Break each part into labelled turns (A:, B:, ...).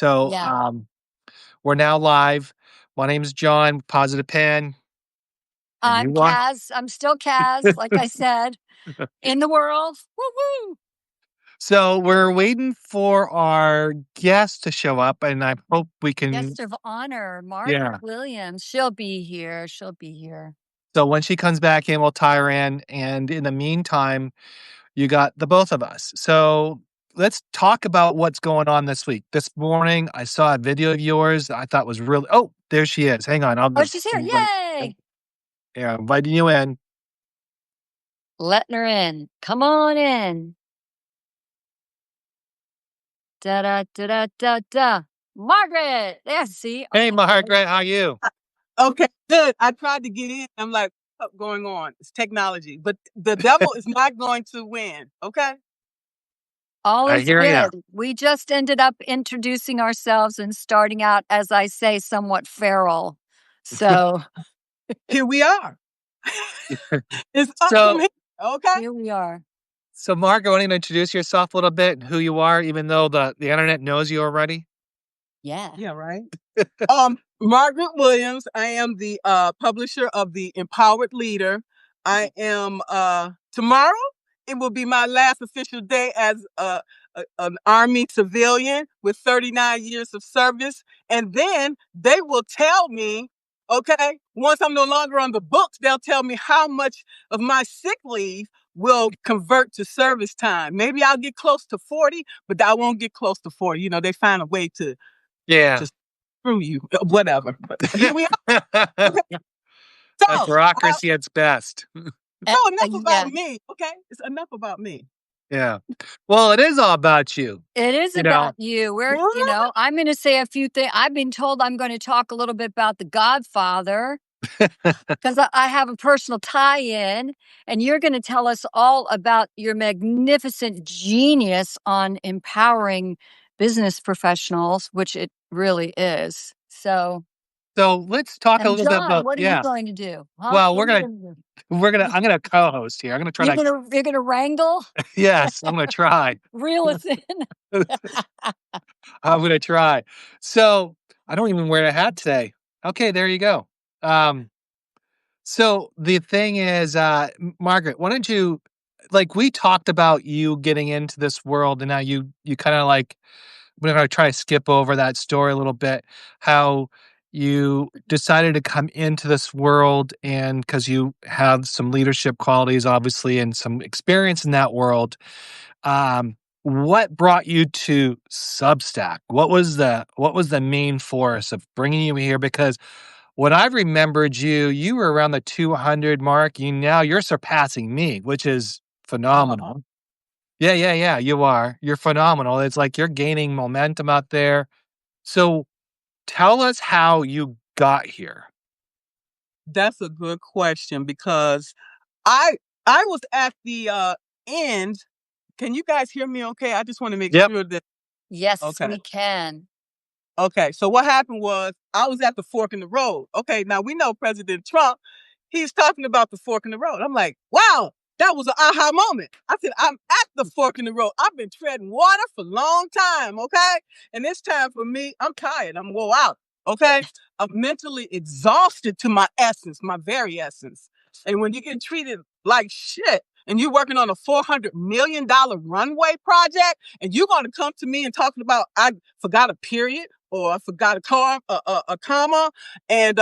A: So
B: Yeah.
A: we're now live. My name is John, Positive Pen. And
B: I'm
A: you are?
B: KaZ. I'm still KaZ, like I said, in the world. Woo-hoo!
A: So we're waiting for our guest to show up, and I hope we can.
B: Guest of honor,
A: Yeah.
B: Margaret Williams. She'll be here. She'll be here.
A: So when she comes back in, we'll tie her in. And in the meantime, you got the both of us. So let's talk about what's going on this week. This morning, I saw a video of yours that I thought was really. Oh, there she is. Hang on. I'll
B: Oh,
A: just
B: she's here. Yay!
A: Yeah, inviting you in.
B: Letting her in. Come on in. Da-da-da-da-da-da. Margaret! There, see?
A: Hey, Margaret, how are you?
C: Okay, good. I tried to get in. I'm like, what's going on? It's technology. But the devil is not going to win, okay?
B: All
A: I
B: is
A: hear ya.
B: good. We just ended up introducing ourselves and starting out, as I say, somewhat feral. So
C: Here we are. It's up
A: So-
C: from here, okay?
B: here we are.
A: So, Margaret, why don't you introduce yourself a little bit and who you are, even though the internet knows you already?
B: Yeah.
C: Yeah, right. Margaret Williams. I am the publisher of the Empowered Leader. I am tomorrow. It will be my last official day as an Army civilian with 39 years of service, and then they will tell me, okay, once I'm no longer on the books, they'll tell me how much of my sick leave will convert to service time. Maybe I'll get close to 40, but I won't get close to 40. You know, they find a way to
A: Yeah.
C: screw you, whatever. But here we are.
A: That's bureaucracy at its best.
C: Enough about me, okay? It's enough about me.
A: Yeah. Well, it is all about you.
B: It is about you. I'm going to say a few things. I've been told I'm going to talk a little bit about The Godfather because I have a personal tie-in, and you're going to tell us all about your magnificent genius on empowering business professionals, which it really is. So
A: let's talk a little bit
B: John,
A: about
B: what are you going to do? Huh?
A: Well,
B: What
A: we're
B: are you
A: gonna
B: do?
A: I'm gonna co-host here. I'm gonna try
B: You're gonna wrangle,
A: Yes, I'm gonna try.
B: reel us in.
A: I'm gonna try. So I don't even wear a hat today. Okay, there you go. So the thing is, Margaret, why don't you we talked about you getting into this world, and now you kind of we're gonna try to skip over that story a little bit. How you decided to come into this world, and because you have some leadership qualities, obviously, and some experience in that world. What brought you to Substack? What was the main force of bringing you here? Because when I remembered you were around the 200 mark. You're surpassing me, which is phenomenal. Yeah. You are. You're phenomenal. It's like you're gaining momentum out there. So tell us how you got here.
C: That's a good question because I was at the end. Can you guys hear me okay? I just want to make sure that.
B: Yes,
C: Okay.
B: we can.
C: Okay, so what happened was I was at the fork in the road. Okay, now we know President Trump, he's talking about the fork in the road. I'm like, wow, that was an aha moment. I said, I'm at the fork in the road. I've been treading water for a long time, okay? And it's time for me. I'm tired. I'm wore out, okay? I'm mentally exhausted to my essence, my very essence. And when you get treated like shit, and you're working on a $400 million runway project, and you're going to come to me and talking about I forgot a period or I forgot a comma, and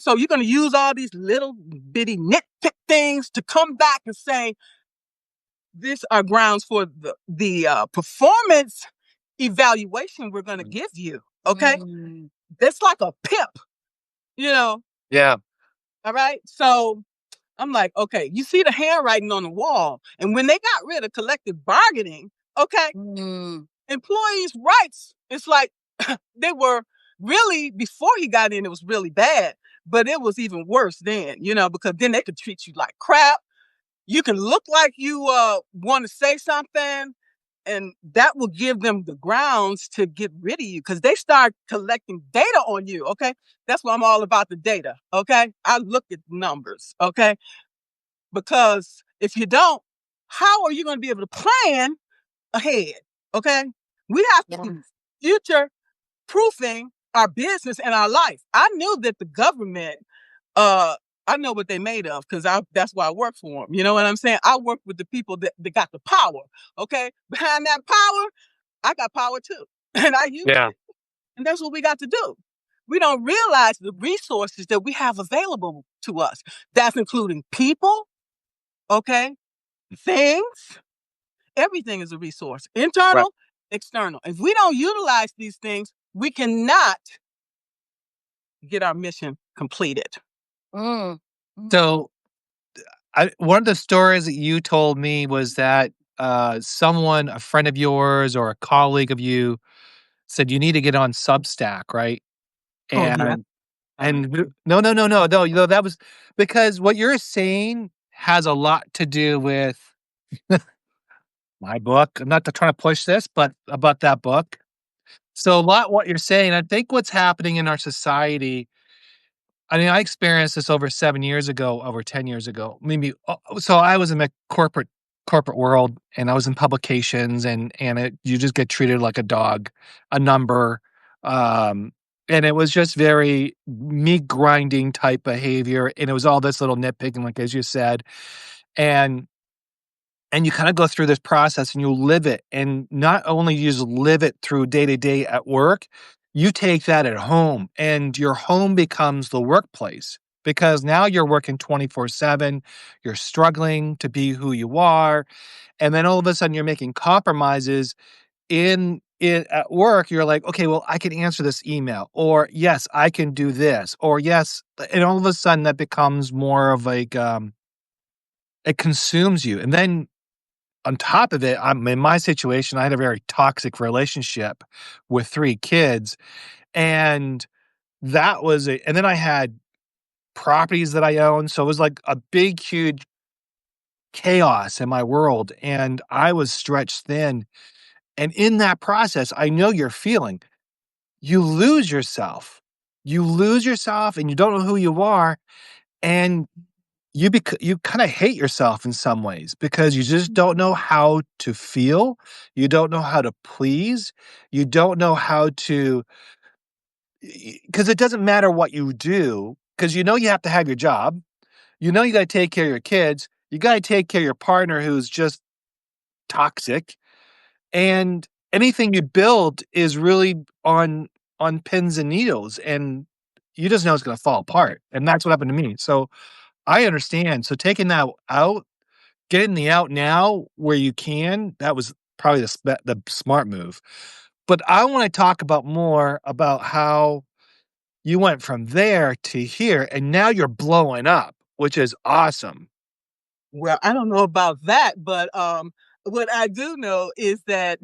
C: so you're going to use all these little bitty nitpick things to come back and say these are grounds for the performance evaluation we're going to give you. Okay, that's like a pip, you know.
A: Yeah.
C: All right, so. I'm like, okay, you see the handwriting on the wall. And when they got rid of collective bargaining, okay, employees' rights, it's like they were really, before he got in, it was really bad. But it was even worse then, because then they could treat you like crap. You can look like you want to say something, and that will give them the grounds to get rid of you because they start collecting data on you, okay? That's why I'm all about the data, okay? I look at numbers, okay? Because if you don't, how are you going to be able to plan ahead, okay? We have to future proofing our business and our life. I knew that the government, I know what they made of because that's why I work for them. You know what I'm saying? I work with the people that got the power. Okay, behind that power, I got power too, and I use
A: Yeah.
C: it. And that's what we got to do. We don't realize the resources that we have available to us. That's including people, okay, things. Everything is a resource,
A: Right.
C: internal, external. If we don't utilize these things, we cannot get our mission completed.
B: Mm.
A: So, one of the stories that you told me was that someone, a friend of yours or a colleague of you, said you need to get on Substack, right?
C: Oh yeah.
A: No. You know, that was because what you're saying has a lot to do with my book. I'm not trying to push this, but about that book. So a lot what you're saying, I think what's happening in our society. I mean, I experienced this over 7 years ago, over 10 years ago, maybe. So I was in the corporate world, and I was in publications, and you just get treated like a dog, a number, um, and it was just very meat grinding type behavior, and it was all this little nitpicking, like as you said, and you kinda go through this process and you live it, and not only you just live it through day to day at work, you take that at home, and your home becomes the workplace because now you're working 24/7, you're struggling to be who you are, and then all of a sudden you're making compromises in it at work. You're like, "Okay, well, I can answer this email," or, "Yes, I can do this," or, "Yes," and all of a sudden that becomes more of like, it consumes you, and then on top of it, I'm in my situation, I had a very toxic relationship with 3 kids, and that was a and then I had properties that I owned, so it was like a big, huge chaos in my world, and I was stretched thin, and in that process, I know you're feeling. You lose yourself. You lose yourself, and you don't know who you are, and you kinda hate yourself in some ways because you just don't know how to feel, you don't know how to please, you don't know how to because it doesn't matter what you do, because you know you have to have your job, you know you gotta take care of your kids, you gotta take care of your partner who's just toxic, and anything you build is really on pins and needles, and you just know it's gonna fall apart, and that's what happened to me, so I understand, so taking that out. Getting the out now where you can, that was probably the smart move. But I wanna talk about more about how you went from there to here, and now you're blowing up, which is awesome.
C: Well, I don't know about that, but what I do know is that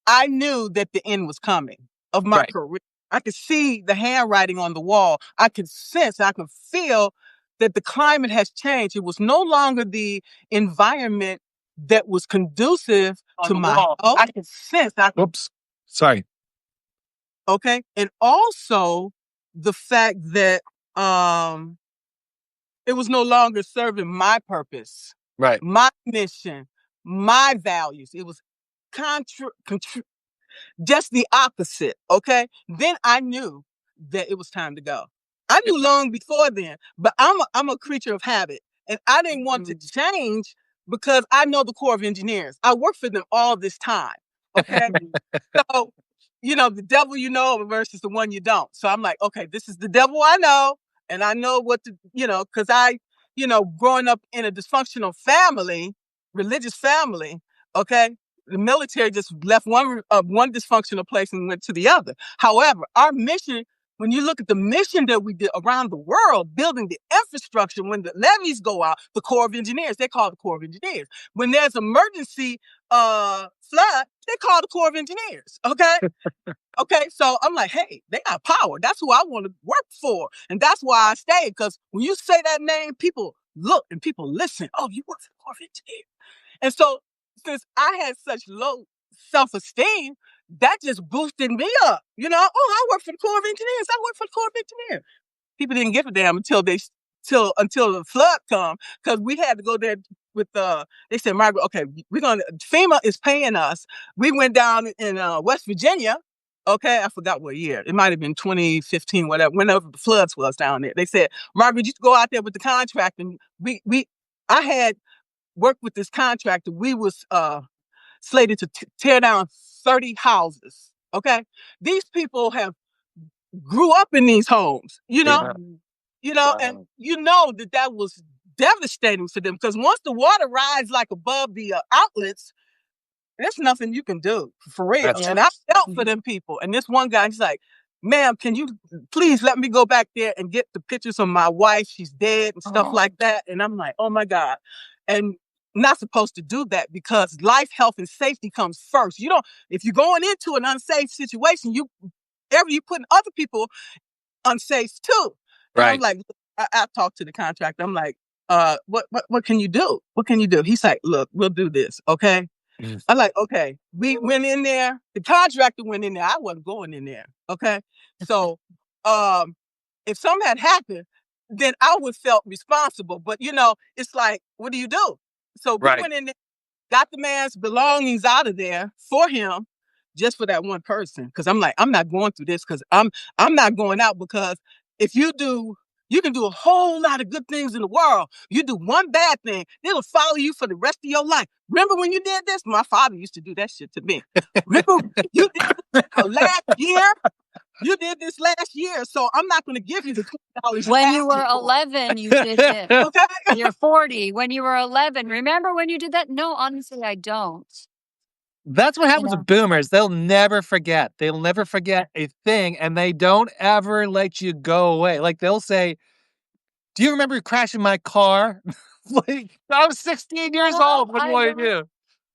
C: I knew that the end was coming of my
A: Right.
C: career. I could see the handwriting on the wall. I could sense, I could feel that the climate has changed. It was no longer the environment that was conducive
A: On
C: to
A: the
C: my
A: wall.
C: health. I could sense,
A: Oops, sorry.
C: okay, and also the fact that it was no longer serving my purpose,
A: Right.
C: my mission, my values. It was just the opposite, okay? Then I knew that it was time to go. I knew long before then, but I'm a creature of habit, and I didn't want to change because I know the Corps of Engineers. I worked for them all this time, okay? So, the devil you know versus the one you don't. So I'm like, okay, this is the devil I know, and I know what to, because growing up in a dysfunctional family, religious family, okay, the military just left one dysfunctional place and went to the other. However, our mission, when you look at the mission that we did around the world, building the infrastructure, when the levees go out, the Corps of Engineers, they call the Corps of Engineers. When there's emergency flood, they call the Corps of Engineers. Okay. Okay, so I'm like, hey, they got power. That's who I want to work for. And that's why I stayed. Because when you say that name, people look and people listen. Oh, you work for the Corps of Engineers. And so since I had such low self-esteem, that just boosted me up. Oh, I work for the Corps of Engineers. I work for the Corps of Engineers. People didn't give a damn until the flood come, because we had to go there with they said, Margaret, okay, FEMA is paying us. We went down in West Virginia. Okay, I forgot what year. It might have been 2015, whatever, whenever the floods was down there. They said, Margaret, you go out there with the contract. And I had worked with this contractor. We was slated to tear down 30 houses. Okay, these people grew up in these homes,
A: Yeah.
C: wow. And that was devastating for them, because once the water rises like above the outlets, there's nothing you can do, for real.
A: That's
C: and I felt for them people. And this one guy, he's like, ma'am, can you please let me go back there and get the pictures of my wife? She's dead and stuff like that. And I'm like, oh my God. And not supposed to do that, because life, health, and safety comes first. If you're going into an unsafe situation, you're putting other people unsafe too. And
A: Right.
C: I'm like, I talked to the contractor. I'm like, what can you do? What can you do? He's like, look, we'll do this. Okay. I'm like, okay. We went in there. The contractor went in there. I wasn't going in there. Okay. So, if something had happened, then I would felt responsible. But it's like, what do you do? So we went in there, got the man's belongings out of there for him, just for that one person. Because I'm like, I'm not going through this, because I'm not going out, because if you do, you can do a whole lot of good things in the world. You do one bad thing, it'll follow you for the rest of your life. Remember when you did this? My father used to do that shit to me. Remember you did this last year? You did this last year, so I'm not going to give you the $20.
B: When you were 11, you did it.
C: Okay?
B: You're 40. When you were 11, remember when you did that? No, honestly, I don't.
A: That's what happens with boomers. They'll never forget. They'll never forget a thing, and they don't ever let you go away. Like, they'll say, do you remember crashing my car? Like, I was 16 years old. What do you want to do?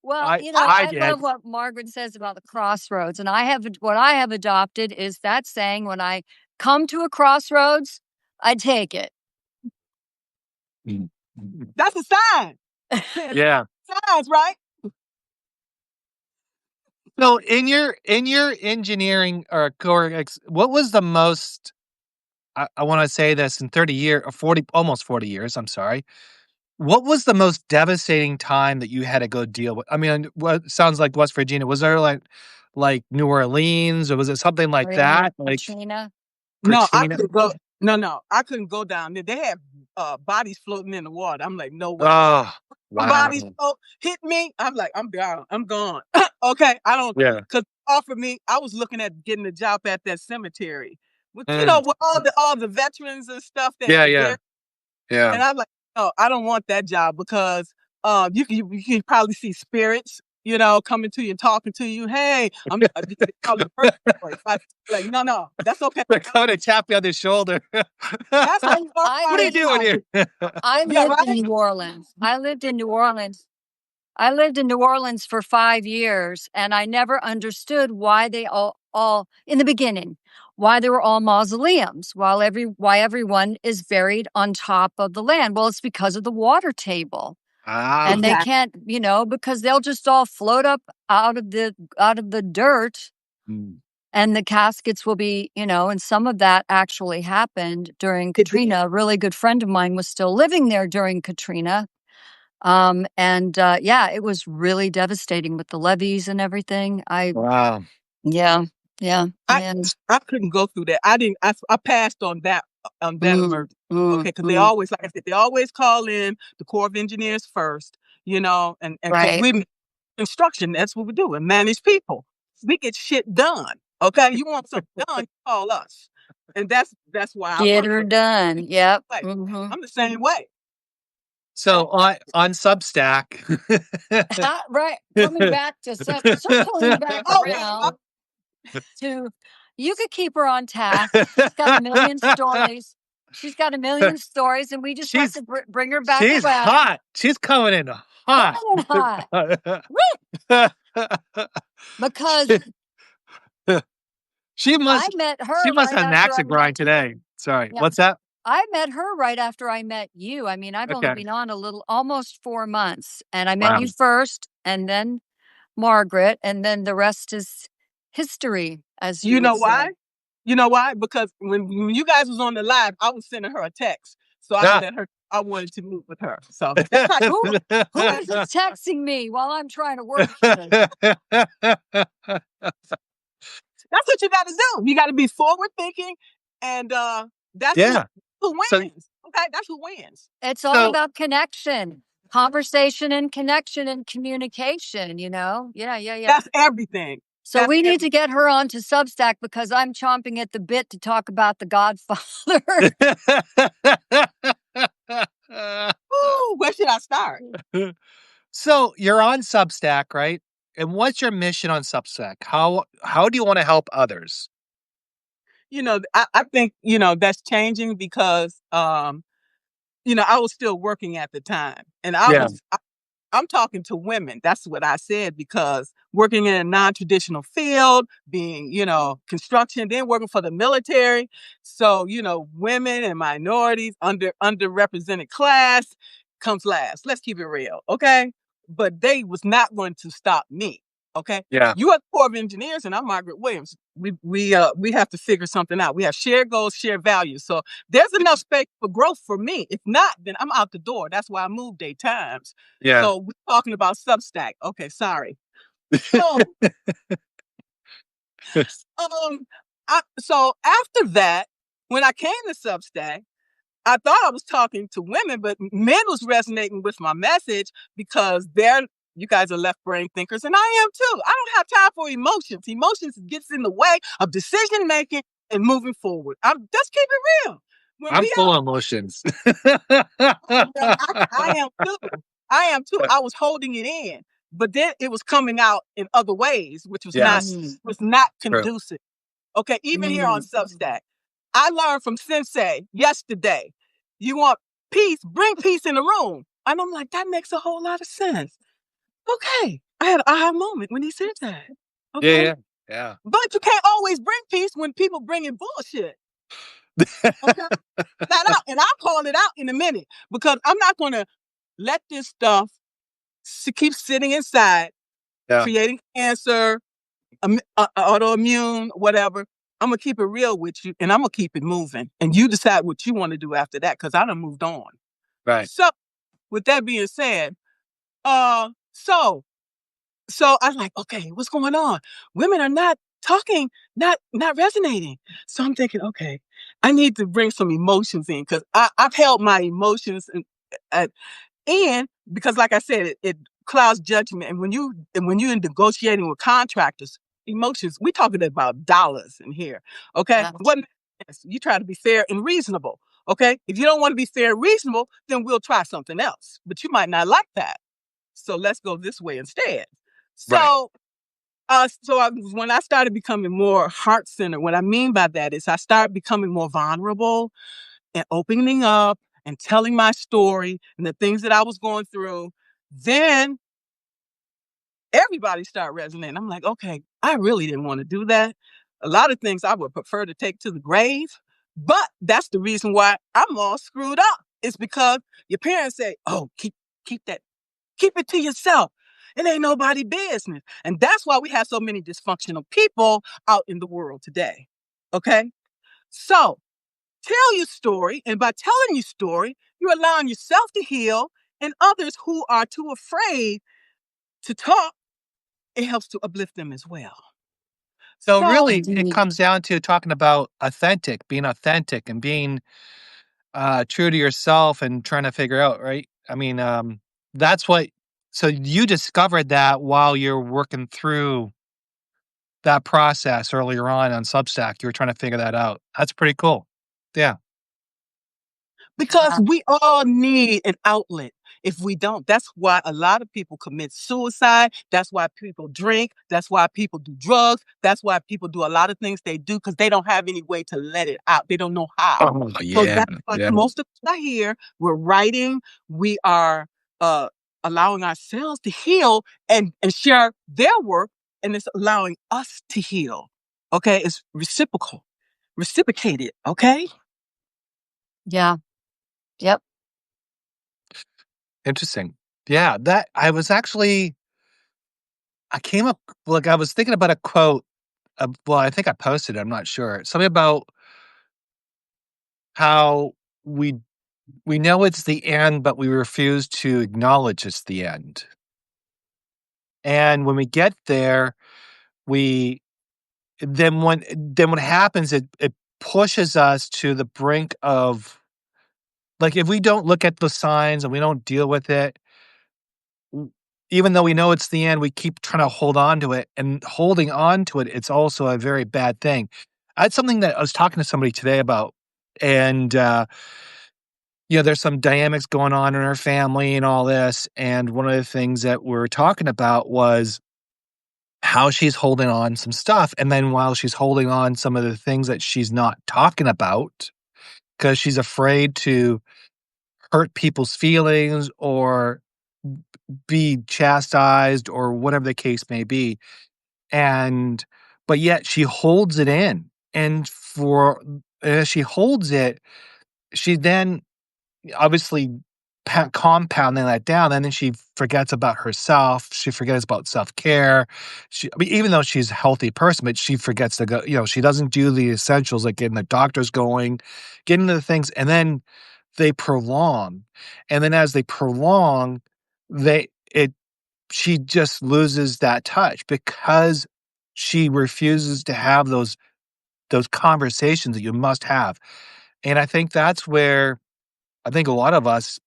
B: Well,
A: I
B: I
A: did.
B: love what Margaret says about the crossroads. And what I have adopted is that saying, when I come to a crossroads, I take it.
C: That's a sign.
A: Yeah.
C: Signs, right?
A: So in your engineering or core, what was the most, I want to say this, in 30 years or 40, almost 40 years, I'm sorry. What was the most devastating time that you had to go deal with? I mean, what sounds like West Virginia. Was there like New Orleans, or was it something like that? Like
B: Katrina?
C: No, I
A: Katrina?
C: couldn't go. No, I couldn't go down there. They had bodies floating in the water. I'm like, no way.
A: Oh, wow.
C: Bodies hit me. I'm like, I'm gone. I'm gone. Okay, I don't.
A: Yeah.
C: Because offered me, I was looking at getting a job at that cemetery. With with all the veterans and stuff that
A: Yeah.
C: And I'm like, no, I don't want that job, because you can probably see spirits, coming to you and talking to you. Hey, I'm like, no, that's okay.
A: They're coming to tap you on the shoulder.
C: That's
B: what
A: are you doing here?
B: I lived in New Orleans. I lived in New Orleans for 5 years, and I never understood why they all in the beginning, why they were all mausoleums, why everyone is buried on top of the land. Well, it's because of the water table. And they can't, because they'll just all float up out of the dirt. And the caskets will be, and some of that actually happened during Katrina. A really good friend of mine was still living there during Katrina. It was really devastating with the levees and everything.
A: Wow.
B: Yeah.
C: I couldn't go through that. I passed on that emergency. Okay, because they always, like I said, they always call in the Corps of Engineers first, and
B: right.
C: we construction, that's what we do, and manage people. We get shit done. Okay, you want something done, you call us. And that's why
B: get her done. Yep.
C: Like, I'm the same way.
A: So on Substack,
B: right, coming back to circling back around to, you could keep her on task. She's got a million stories. She's got a million stories, and we just have to bring her back.
A: She's
B: around.
A: hot. She's coming in hot.
B: Because
A: she must.
B: I met her.
A: She must have an axe to grind today. Sorry, what's that?
B: I met her right after I met you. I mean, I've only been on almost 4 months, and I met you first, and then Margaret, and then the rest is history. As you
C: know why? You know why? Because when you guys was on the live, I was sending her a text, so I let her I wanted to move with her. So that's how
B: Who is texting me while I'm trying to work here?
C: that's what you got to do. You got to be forward thinking, and that's
A: Yeah.
C: who
A: So,
C: wins. Okay, that's who wins.
B: It's all about connection, conversation, and connection and communication. Yeah.
C: That's everything.
B: So
C: That's
B: we need to get her onto Substack because I'm chomping at the bit to talk about the Godfather.
C: Ooh, where should I start?
A: So you're on Substack, right? And what's your mission on Substack? How do you want to help others?
C: I think that's changing because I was still working at the time, and
A: Yeah.
C: I'm talking to women. That's what I said, because working in a non-traditional field, being, construction, then working for the military. So, women and minorities, underrepresented class comes last. Let's keep it real. Okay. But they was not going to stop me. Okay.
A: Yeah.
C: You are the Corps of Engineers and I'm Margaret Williams. We have to figure something out. We have shared goals, shared values. So there's enough space for growth for me. If not, then I'm out the door. That's why I moved 8 times.
A: Yeah.
C: So we're talking about Substack. Okay, sorry. So, so after that, when I came to Substack, I thought I was talking to women, but men was resonating with my message because you guys are left brain thinkers, and I am too. I don't have time for emotions. Emotions gets in the way of decision making and moving forward. Let's keep it real.
A: I'm full of emotions.
C: I am too. I am too. I was holding it in, but then it was coming out in other ways, which was not conducive. Okay, even here on Substack, I learned from Sensei yesterday. You want peace? Bring peace in the room, and I'm like, that makes a whole lot of sense. Okay, I had an aha moment when he said that. Okay,
A: Yeah.
C: but you can't always bring peace when people bring in bullshit. Okay, that out, and I'll call it out in a minute because I'm not going to let this stuff keep sitting inside, creating cancer, autoimmune, whatever. I'm gonna keep it real with you, and I'm gonna keep it moving, and you decide what you want to do after that, because I done moved on.
A: Right.
C: So, with that being said, so I was like, okay, what's going on? Women are not talking, not resonating. So I'm thinking, okay, I need to bring some emotions in, because I've held my emotions and because, like I said, it clouds judgment. And when you're negotiating with contractors, emotions, we're talking about dollars in here. Okay. You try to be fair and reasonable. Okay. If you don't want to be fair and reasonable, then we'll try something else. But you might not like that. So let's go this way instead. So when I started becoming more heart-centered, what I mean by that is I started becoming more vulnerable and opening up and telling my story and the things that I was going through, then everybody started resonating. I'm like, okay, I really didn't want to do that. A lot of things I would prefer to take to the grave, but that's the reason why I'm all screwed up. It's because your parents say, oh, keep it to yourself. It ain't nobody business. And that's why we have so many dysfunctional people out in the world today. Okay? So tell your story, and by telling your story, you're allowing yourself to heal, and others who are too afraid to talk, it helps to uplift them as well.
A: So really, it comes down to talking about being authentic and being true to yourself and trying to figure out, right? I mean, so you discovered that while you're working through that process earlier on Substack, you were trying to figure that out. That's pretty cool. Yeah.
C: Because we all need an outlet. If we don't, that's why a lot of people commit suicide. That's why people drink. That's why people do drugs. That's why people do a lot of things they do, because they don't have any way to let it out. They don't know how.
A: Oh,
C: So
A: yeah.
C: that's why most of us are here. We're writing. We are allowing ourselves to heal and share their work, and it's allowing us to heal. Okay, it's reciprocated. Okay.
B: Yeah. Yep.
A: Interesting. Yeah, I was actually I came up I was thinking about a quote. Well, I think I posted it. I'm not sure. Something about how we we know it's the end, but we refuse to acknowledge it's the end. And when we get there, we then what happens, it pushes us to the brink of like, if we don't look at the signs and we don't deal with it, w even though we know it's the end, we keep trying to hold on to it, and holding on to it, it's also a very bad thing. I had something that I was talking to somebody today about, and, there's some dynamics going on in our family and all this, and one of the things that we're talking about was how she's holding on some stuff, and then while she's holding on some of the things that she's not talking about, because she's afraid to hurt people's feelings or be chastised or whatever the case may be, and but yet she holds it in, and as she holds it, she then obviously compounding that down, and then she forgets about herself. She forgets about self-care. I mean, even though she's a healthy person, but she forgets to go, she doesn't do the essentials like getting the doctors going, getting to the things, and then they prolong. And then as they prolong, they it she just loses that touch because she refuses to have those conversations that you must have. And I think that's where I think a lot of us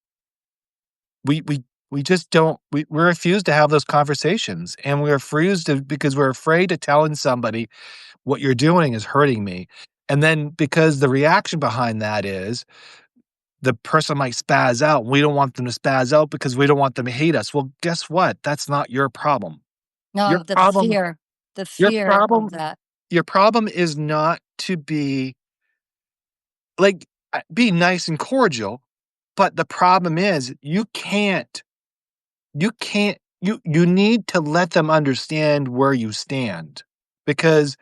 A: we we we just don't we refuse to have those conversations, and we refuse to because we're afraid of telling somebody what you're doing is hurting me. And then because the reaction behind that is the person might spaz out. We don't want them to spaz out because we don't want them to hate us. Well, guess what? That's not your problem. Your
B: No, the
A: problem
B: fear, the
A: your
B: fear of
A: problem
B: that.
A: your problem is not to be like be nice and cordial, but the problem is you need to let them understand where you stand, because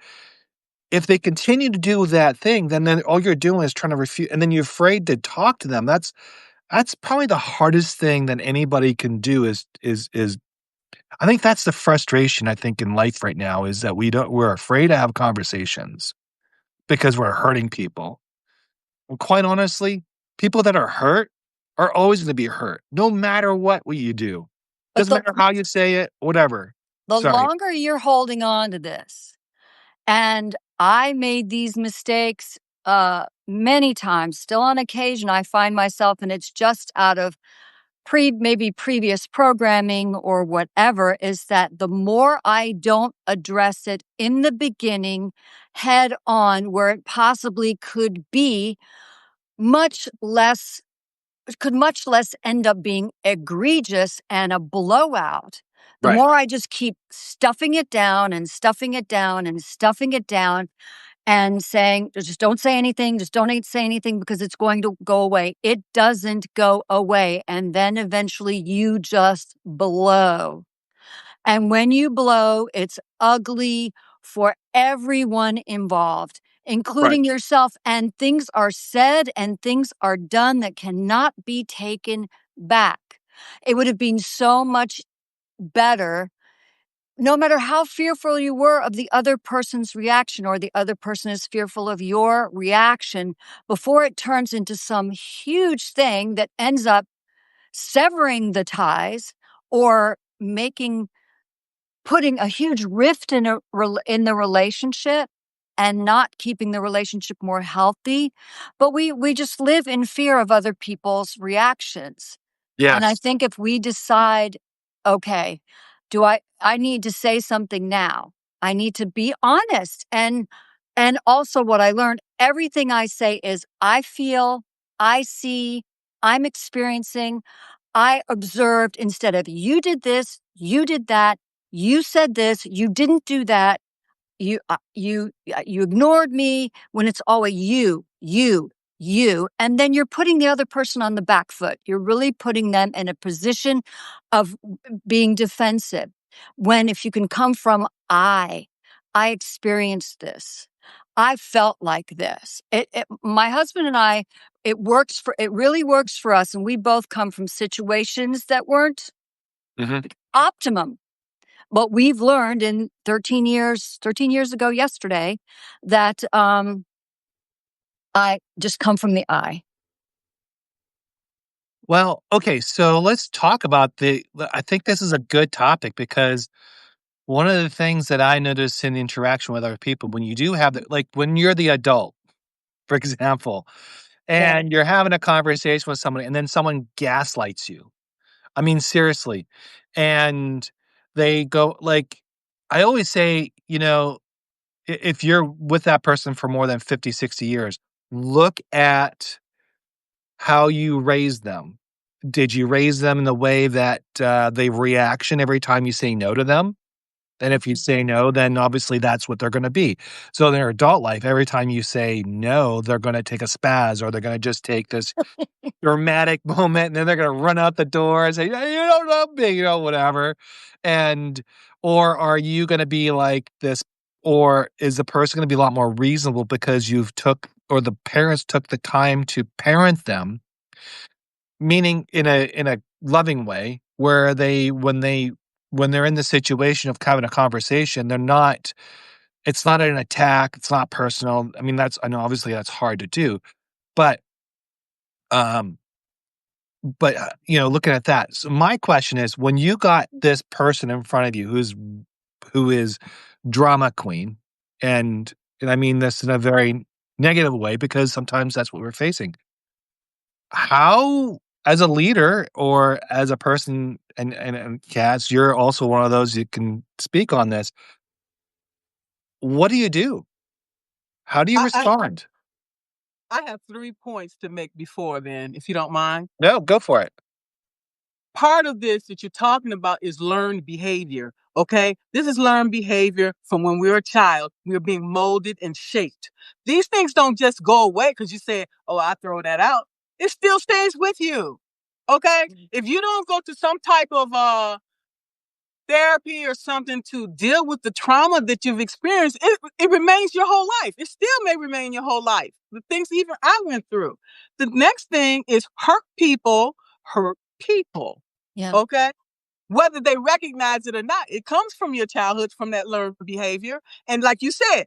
A: if they continue to do that thing, then all you're doing is trying to refute, and then you're afraid to talk to them. That's probably the hardest thing that anybody can do is I think that's the frustration I think in life right now is that we're afraid to have conversations because we're hurting people. Well, quite honestly, people that are hurt are always gonna be hurt, no matter what you do.
B: But
A: Doesn't matter how you say it, whatever.
B: the
A: Sorry.
B: longer you're holding on to this, and I made these mistakes many times, still on occasion, I find myself, and it's just out of maybe previous programming or whatever, is that the more I don't address it in the beginning head on where it possibly could be, much less could much less end up being egregious and a blowout. The
A: Right.
B: more I just keep stuffing it down and stuffing it down and stuffing it down and saying, just don't say anything, just don't say anything because it's going to go away. It doesn't go away. And then eventually you just blow. And when you blow, it's ugly for everyone involved,
A: Right.
B: including yourself. And things are said and things are done that cannot be taken back. It would have been so much better, no matter how fearful you were of the other person's reaction or the other person is fearful of your reaction, before it turns into some huge thing that ends up severing the ties or putting a huge rift in the relationship and not keeping the relationship more healthy. But we just live in fear of other people's reactions. And I
A: Yes.
B: think if we decide, okay, I need to say something now. I need to be honest. And also what I learned, everything I say is I feel, I see, I'm experiencing, I observed, instead of you did this, you did that, you said this, you didn't do that, you ignored me, when it's always you, and then you're putting the other person on the back foot. You're really putting them in a position of being defensive. When if you can come from I experienced this. I felt like this. My husband and I, it really works for us, and we both come from situations that weren't
A: Mhm.
B: optimum. But we've learned in 13 years ago yesterday, that I just come from the I.
A: Well, okay, so let's talk about I think this is a good topic because one of the things that I notice in interaction with other people, when you do have like when you're the adult, for example,
B: Yeah.
A: and you're having a conversation with somebody and then someone gaslights you. I mean, seriously. And they go like, I always say, if you're with that person for more than 50, 60 years, look at how you raised them. Did you raise them in the way that they reaction every time you say no to them? And if you say no, then obviously that's what they're gonna be. So in their adult life, every time you say no, they're gonna take a spaz or they're gonna just take this dramatic moment and then they're gonna run out the door and say, "Yeah, you don't love me," whatever. And or are you gonna be like this or is the person gonna be a lot more reasonable because you've took or the parents took the time to parent them, meaning in a loving way where when they're in the situation of having a conversation, they're not it's not an attack, it's not personal. I mean, I know obviously that's hard to do, but, um, looking at that. So my question is, when you got this person in front of you who is drama queen, and and I mean this in a very negative way because sometimes that's what we're facing. How as a leader or as a person and Cass, you're also one of those you can speak on this. What do you do? How do you
C: I, I
A: respond?
C: I have 3 points to make before then, if you don't mind.
A: No, go for it.
C: Part of this that you're talking about is learned behavior. Okay. This is learned behavior from when we were a child. We are being molded and shaped. These things don't just go away because you say, oh, I throw that out. It still stays with you. Okay. If you don't go to some type of therapy or something to deal with the trauma that you've experienced, it remains your whole life. It still may remain your whole life. The things even I went through. The next thing is hurt people.
B: Yeah.
C: Okay. Whether they recognize it or not, it comes from your childhood, from that learned behavior. And like you said,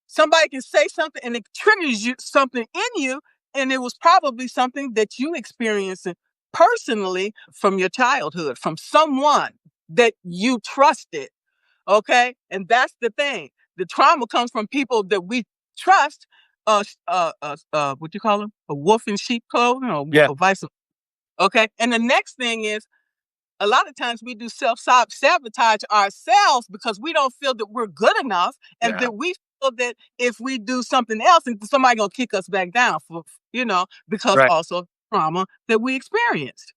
C: somebody can say something and it triggers you something in you, and it was probably something that you experienced personally from your childhood, from someone that you trusted. Okay, and that's the thing. The trauma comes from people that we trust. What you call them? A wolf in sheep clothing,
A: Yeah,
C: or vice versa. Okay, and the next thing is a lot of times we do self sabotage ourselves because we don't feel that we're good enough, and
A: yeah,
C: that we feel that if we do something else, and somebody gonna kick us back down because
A: right.
C: also trauma that we experienced.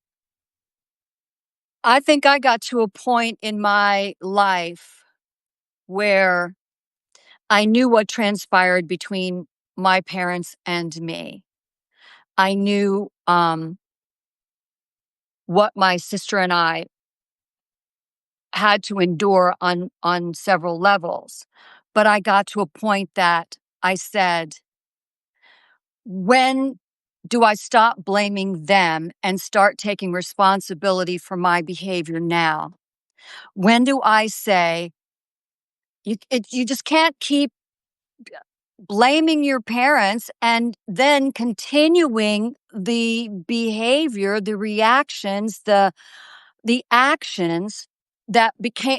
B: I think I got to a point in my life where I knew what transpired between my parents and me. I knew what my sister and I had to endure on several levels. But I got to a point that I said, when do I stop blaming them and start taking responsibility for my behavior now? When do I say, you just can't keep blaming your parents and then continuing the behavior, the reactions, the actions that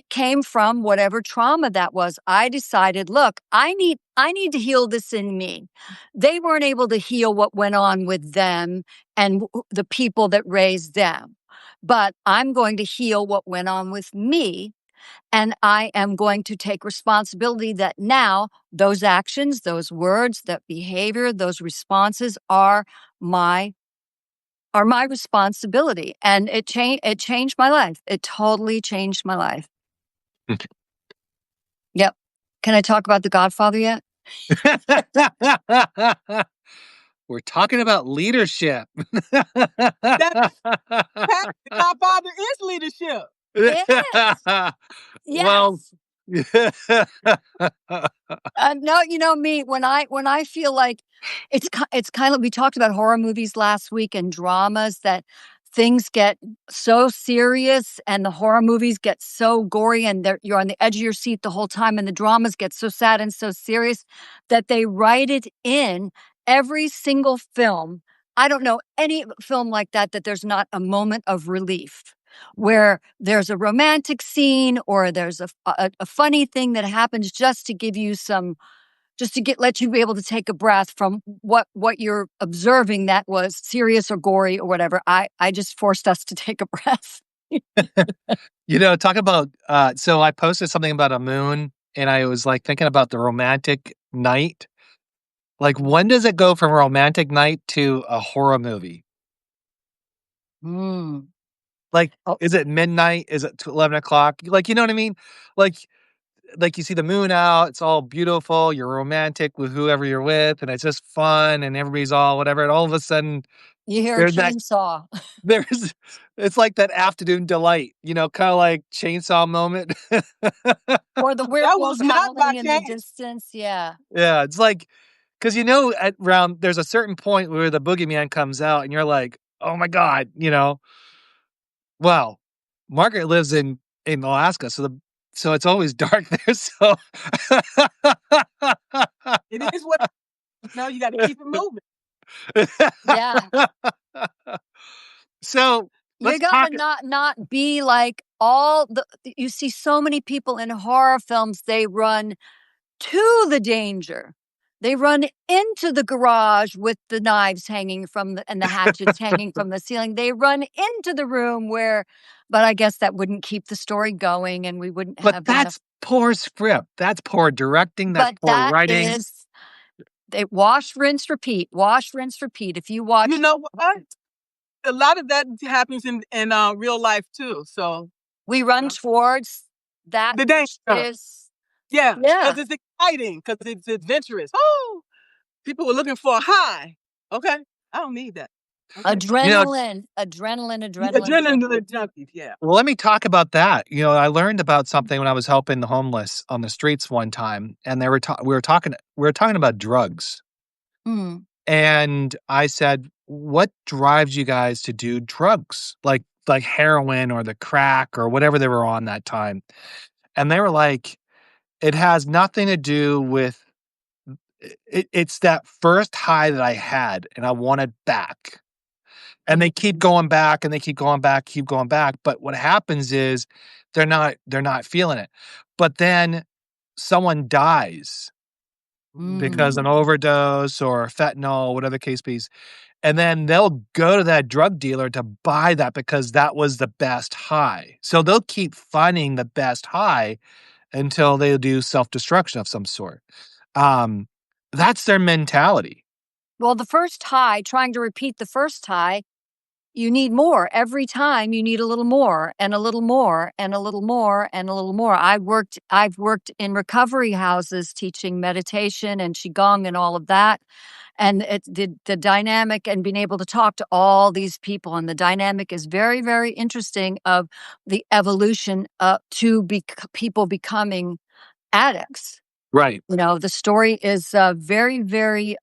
B: came from whatever trauma that was. I decided, look, I need to heal this in me. They weren't able to heal what went on with them and the people that raised them. But I'm going to heal what went on with me, and I am going to take responsibility that now those actions, those words, that behavior, those responses are my responsibility. And it changed my life. It totally changed my life. Yep. Can I talk about The Godfather yet?
A: We're talking about leadership.
C: That the Godfather is leadership.
B: It is.
A: Well,
B: Yes. No, you know me, when I feel like it's kind of, we talked about horror movies last week and dramas, that things get so serious and the horror movies get so gory and you're on the edge of your seat the whole time, and the dramas get so sad and so serious that they write it in every single film. I don't know any film like that there's not a moment of relief where there's a romantic scene or there's a funny thing that happens just to give you some, just to let you be able to take a breath from what you're observing that was serious or gory or whatever. I just forced us to take a breath.
A: Talk about, so I posted something about a moon and I was like thinking about the romantic night. Like, when does it go from romantic night to a horror movie? Like,
B: Oh,
A: is it midnight? Is it 11 o'clock? Like, you know what I mean? Like, you see the moon out, it's all beautiful, you're romantic with whoever you're with, and it's just fun, and everybody's all whatever, and all of a sudden,
B: you hear a
A: there's that
B: chainsaw.
A: there's it's like that afternoon delight, kinda like chainsaw moment.
B: Or the
C: That was
B: werewolves
C: not by
B: howling in the
C: chance.
B: distance. Yeah.
A: Yeah, it's like, 'cause at around there's a certain point where the boogeyman comes out, and you're like, "Oh my god," you know? Well, Margaret lives in Alaska, so it's always dark there, so
C: It is what you got to keep it moving.
B: Yeah.
A: So,
B: You
A: let's talk.
B: gotta not be like all you see so many people in horror films, they run to the danger. They run into the garage with the knives hanging and the hatchets hanging from the ceiling. They run into the room but I guess that wouldn't keep the story going and we wouldn't
A: But
B: have enough.
A: that's poor script, that's poor directing, that's
B: But
A: poor
B: that
A: writing.
B: is, they wash, rinse, repeat, wash, rinse, repeat. If you watch,
C: You know what? A lot of that happens in real life too. So
B: we run towards that
C: the
B: which
C: danger,
B: is,
C: yeah,
B: yeah,
C: because it's exciting, because it's adventurous. Oh, people were looking for a high. Okay, I don't need that. Okay,
A: You know,
B: adrenaline, adrenaline, adrenaline.
C: adrenaline junkies. Yeah.
A: well, let me talk about that. I learned about something when I was helping the homeless on the streets one time, and we were talking about drugs.
B: Mm.
A: And I said, "What drives you guys to do drugs? Like heroin or the crack or whatever they were on that time?" And they were like, "It has nothing to do with it's that first high that I had and I want it back." And they keep going back and they keep going back, keep going back. But what happens is they're not feeling it. But then someone dies because an overdose or fentanyl, whatever the case be. And then they'll go to that drug dealer to buy that because that was the best high. So they'll keep finding the best high until they do self-destruction of some sort. Um, that's their mentality.
B: Well, the first high, trying to repeat the first high, you need more. Every time you need a little more and a little more and a little more and a little more. I've worked in recovery houses teaching meditation and qigong and all of that. And the dynamic and being able to talk to all these people, and the dynamic is very, very interesting of the evolution to people becoming addicts.
A: Right.
B: The story is very, very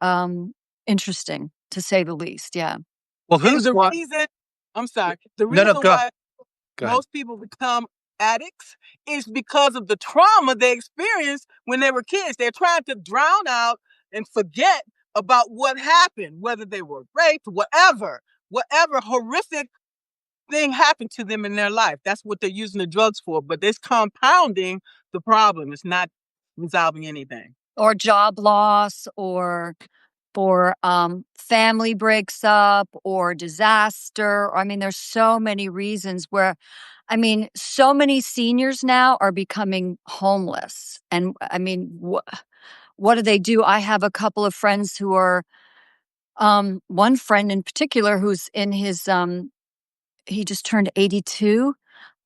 B: interesting, to say the least. Yeah.
A: Well,
C: And
A: who's
C: the
A: what?
C: reason, I'm sorry, the
A: No, no,
C: reason why
A: go ahead.
C: most people become addicts is because of the trauma they experienced when they were kids. They're trying to drown out and forget about what happened, whether they were raped, whatever horrific thing happened to them in their life. That's what they're using the drugs for. But it's compounding the problem. It's not resolving anything.
B: Or job loss, or family breaks up, or disaster. I mean, there's so many reasons where, so many seniors now are becoming homeless. And I mean, what do they do? I have a couple of friends who are, one friend in particular who's in his, he just turned 82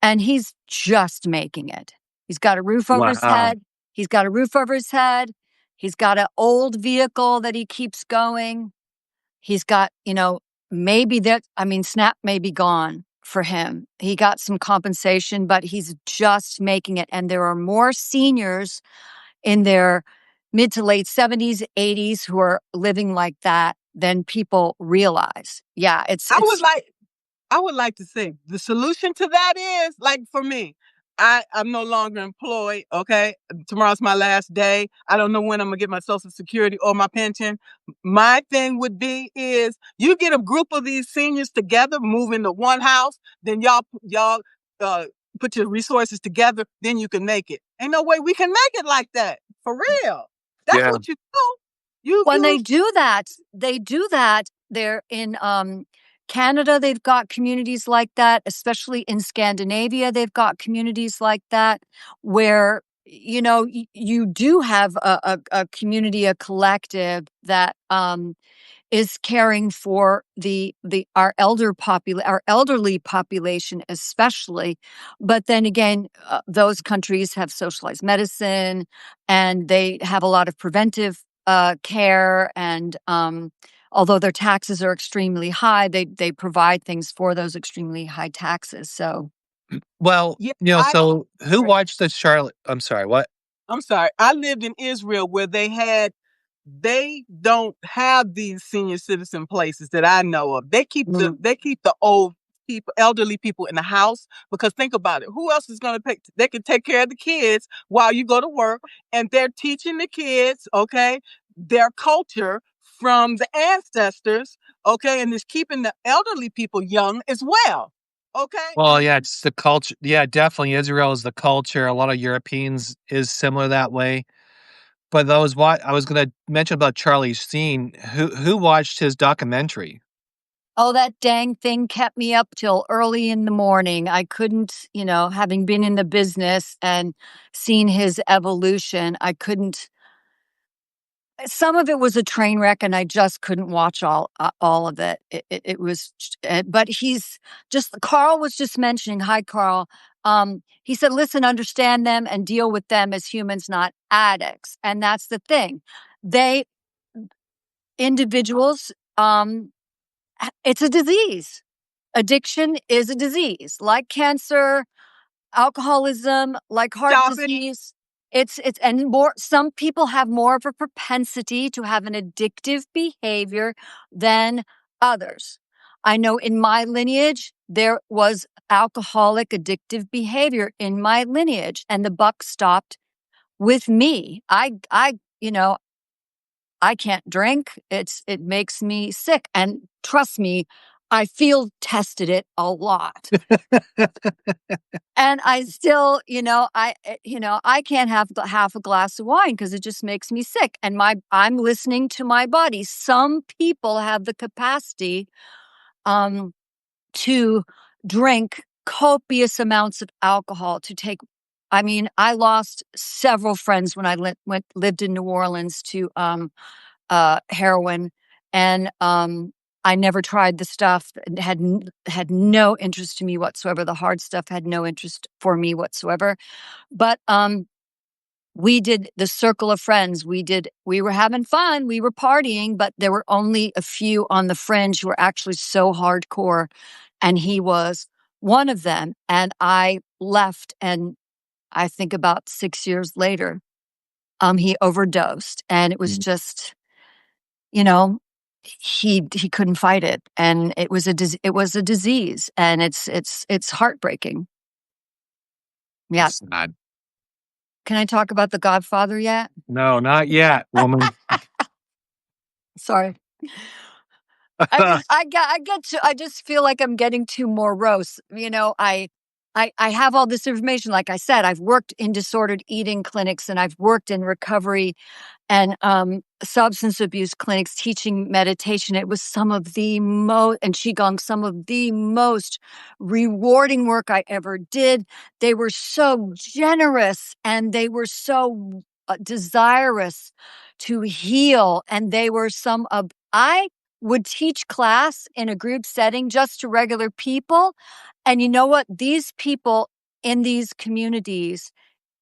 B: and he's just making it. He's got a roof over his
A: Wow.
B: head. He's got a roof over his head. He's got an old vehicle that he keeps going. He's got, maybe SNAP may be gone for him. He got some compensation, but he's just making it. And there are more seniors in their mid to late 70s, 80s who are living like that than people realize. Yeah,
C: I would like to say the solution to that is, like, for me, I'm no longer employed, okay? Tomorrow's my last day. I don't know when I'm gonna get my Social Security or my pension. My thing would be is you get a group of these seniors together, move into one house, then y'all put your resources together, then you can make it. Ain't no way we can make it like that. For real. That's
A: Yeah.
C: what you do. You
B: When they do that, they're in Canada, they've got communities like that, especially in Scandinavia, they've got communities like that where, you know, you do have a community, a collective that is caring for our elderly population especially. But then again, those countries have socialized medicine, and they have a lot of preventive care, and although their taxes are extremely high, they provide things for those extremely high taxes. So
A: Well,
C: yeah,
A: so who watched the Charlotte? I'm sorry, what?
C: I'm sorry. I lived in Israel where they don't have these senior citizen places that I know of. They keep the old people, elderly people in the house, because think about it. Who else is going to take? They can take care of the kids while you go to work, and they're teaching the kids, okay, their culture from the ancestors, okay, and it's keeping the elderly people young as well. Okay.
A: Well, yeah, it's the culture. Yeah, definitely Israel is the culture. A lot of Europeans is similar that way. But those what I was gonna mention about Charlie Sheen. Who watched his documentary?
B: oh, that dang thing kept me up till early in the morning. I couldn't, having been in the business and seen his evolution, I couldn't. Some of it was a train wreck, and I just couldn't watch all of it. It was, but he's just. Carl was just mentioning. Hi, Carl. He said, "Listen, understand them and deal with them as humans, not addicts." And that's the thing. They individuals. It's a disease. Addiction is a disease, like cancer, alcoholism, like heart
C: Stop it.
B: disease. It's and more some people have more of a propensity to have an addictive behavior than others. I know in my lineage there was alcoholic addictive behavior in my lineage, and the buck stopped with me. I can't drink. It makes me sick. And trust me, I field tested it a lot. And I still, I can't have half a glass of wine because it just makes me sick. And I'm listening to my body. Some people have the capacity to drink copious amounts of alcohol, to take. I mean, I lost several friends when I lived in New Orleans to heroin, and I never tried the stuff. It had no interest to me whatsoever. The hard stuff had no interest for me whatsoever. But we did the circle of friends. We were having fun. We were partying, but there were only a few on the fringe who were actually so hardcore, and he was one of them. And I left, and I think about 6 years later, he overdosed, and it was just. You know, he couldn't fight it, and it was a disease, and it's heartbreaking. Yeah.
A: It's not.
B: Can I talk about The Godfather yet?
A: No, not yet, woman.
B: Sorry. I just feel like I'm getting too morose. I have all this information. Like I said, I've worked in disordered eating clinics, and I've worked in recovery and substance abuse clinics teaching meditation. It was some of the most, and Qigong, some of the most rewarding work I ever did. They were so generous, and they were so desirous to heal. And I would teach class in a group setting just to regular people. And you know what? These people in these communities,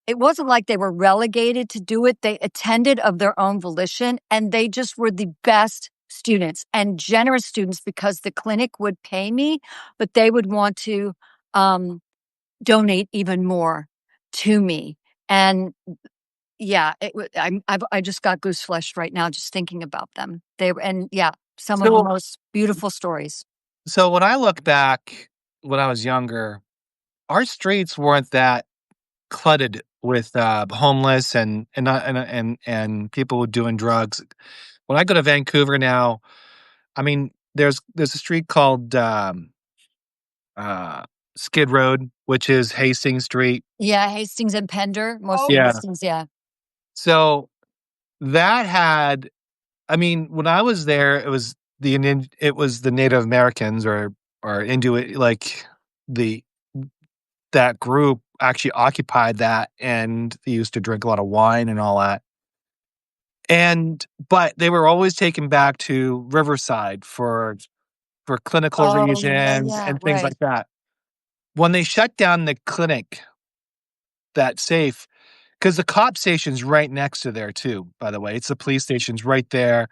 B: it wasn't like they were relegated to do it. They attended of their own volition, and they just were the best students and generous students, because the clinic would pay me, but they would want to donate even more to me. And yeah, I just got goose flesh right now just thinking about them. Some of the
A: So
B: most beautiful stories.
A: so when I look back when I was younger, our streets weren't that cluttered with homeless and people doing drugs. When I go to Vancouver now, I mean, there's a street called uh, Skid Road, which is Hastings Street.
B: Yeah, Hastings and Pender, mostly
C: Okay.
A: Yeah.
B: Hastings, yeah.
A: So that had, I mean, when I was there, it was the Native Americans or Inuit, like the that group actually occupied that, and they used to drink a lot of wine and all that. But they were always taken back to Riverside for clinical
B: Oh, yeah,
A: reasons
B: yeah,
A: and things
B: right.
A: like that. When they shut down the clinic, that safe, because the cop station's right next to there too, by the way. It's the police station's right there.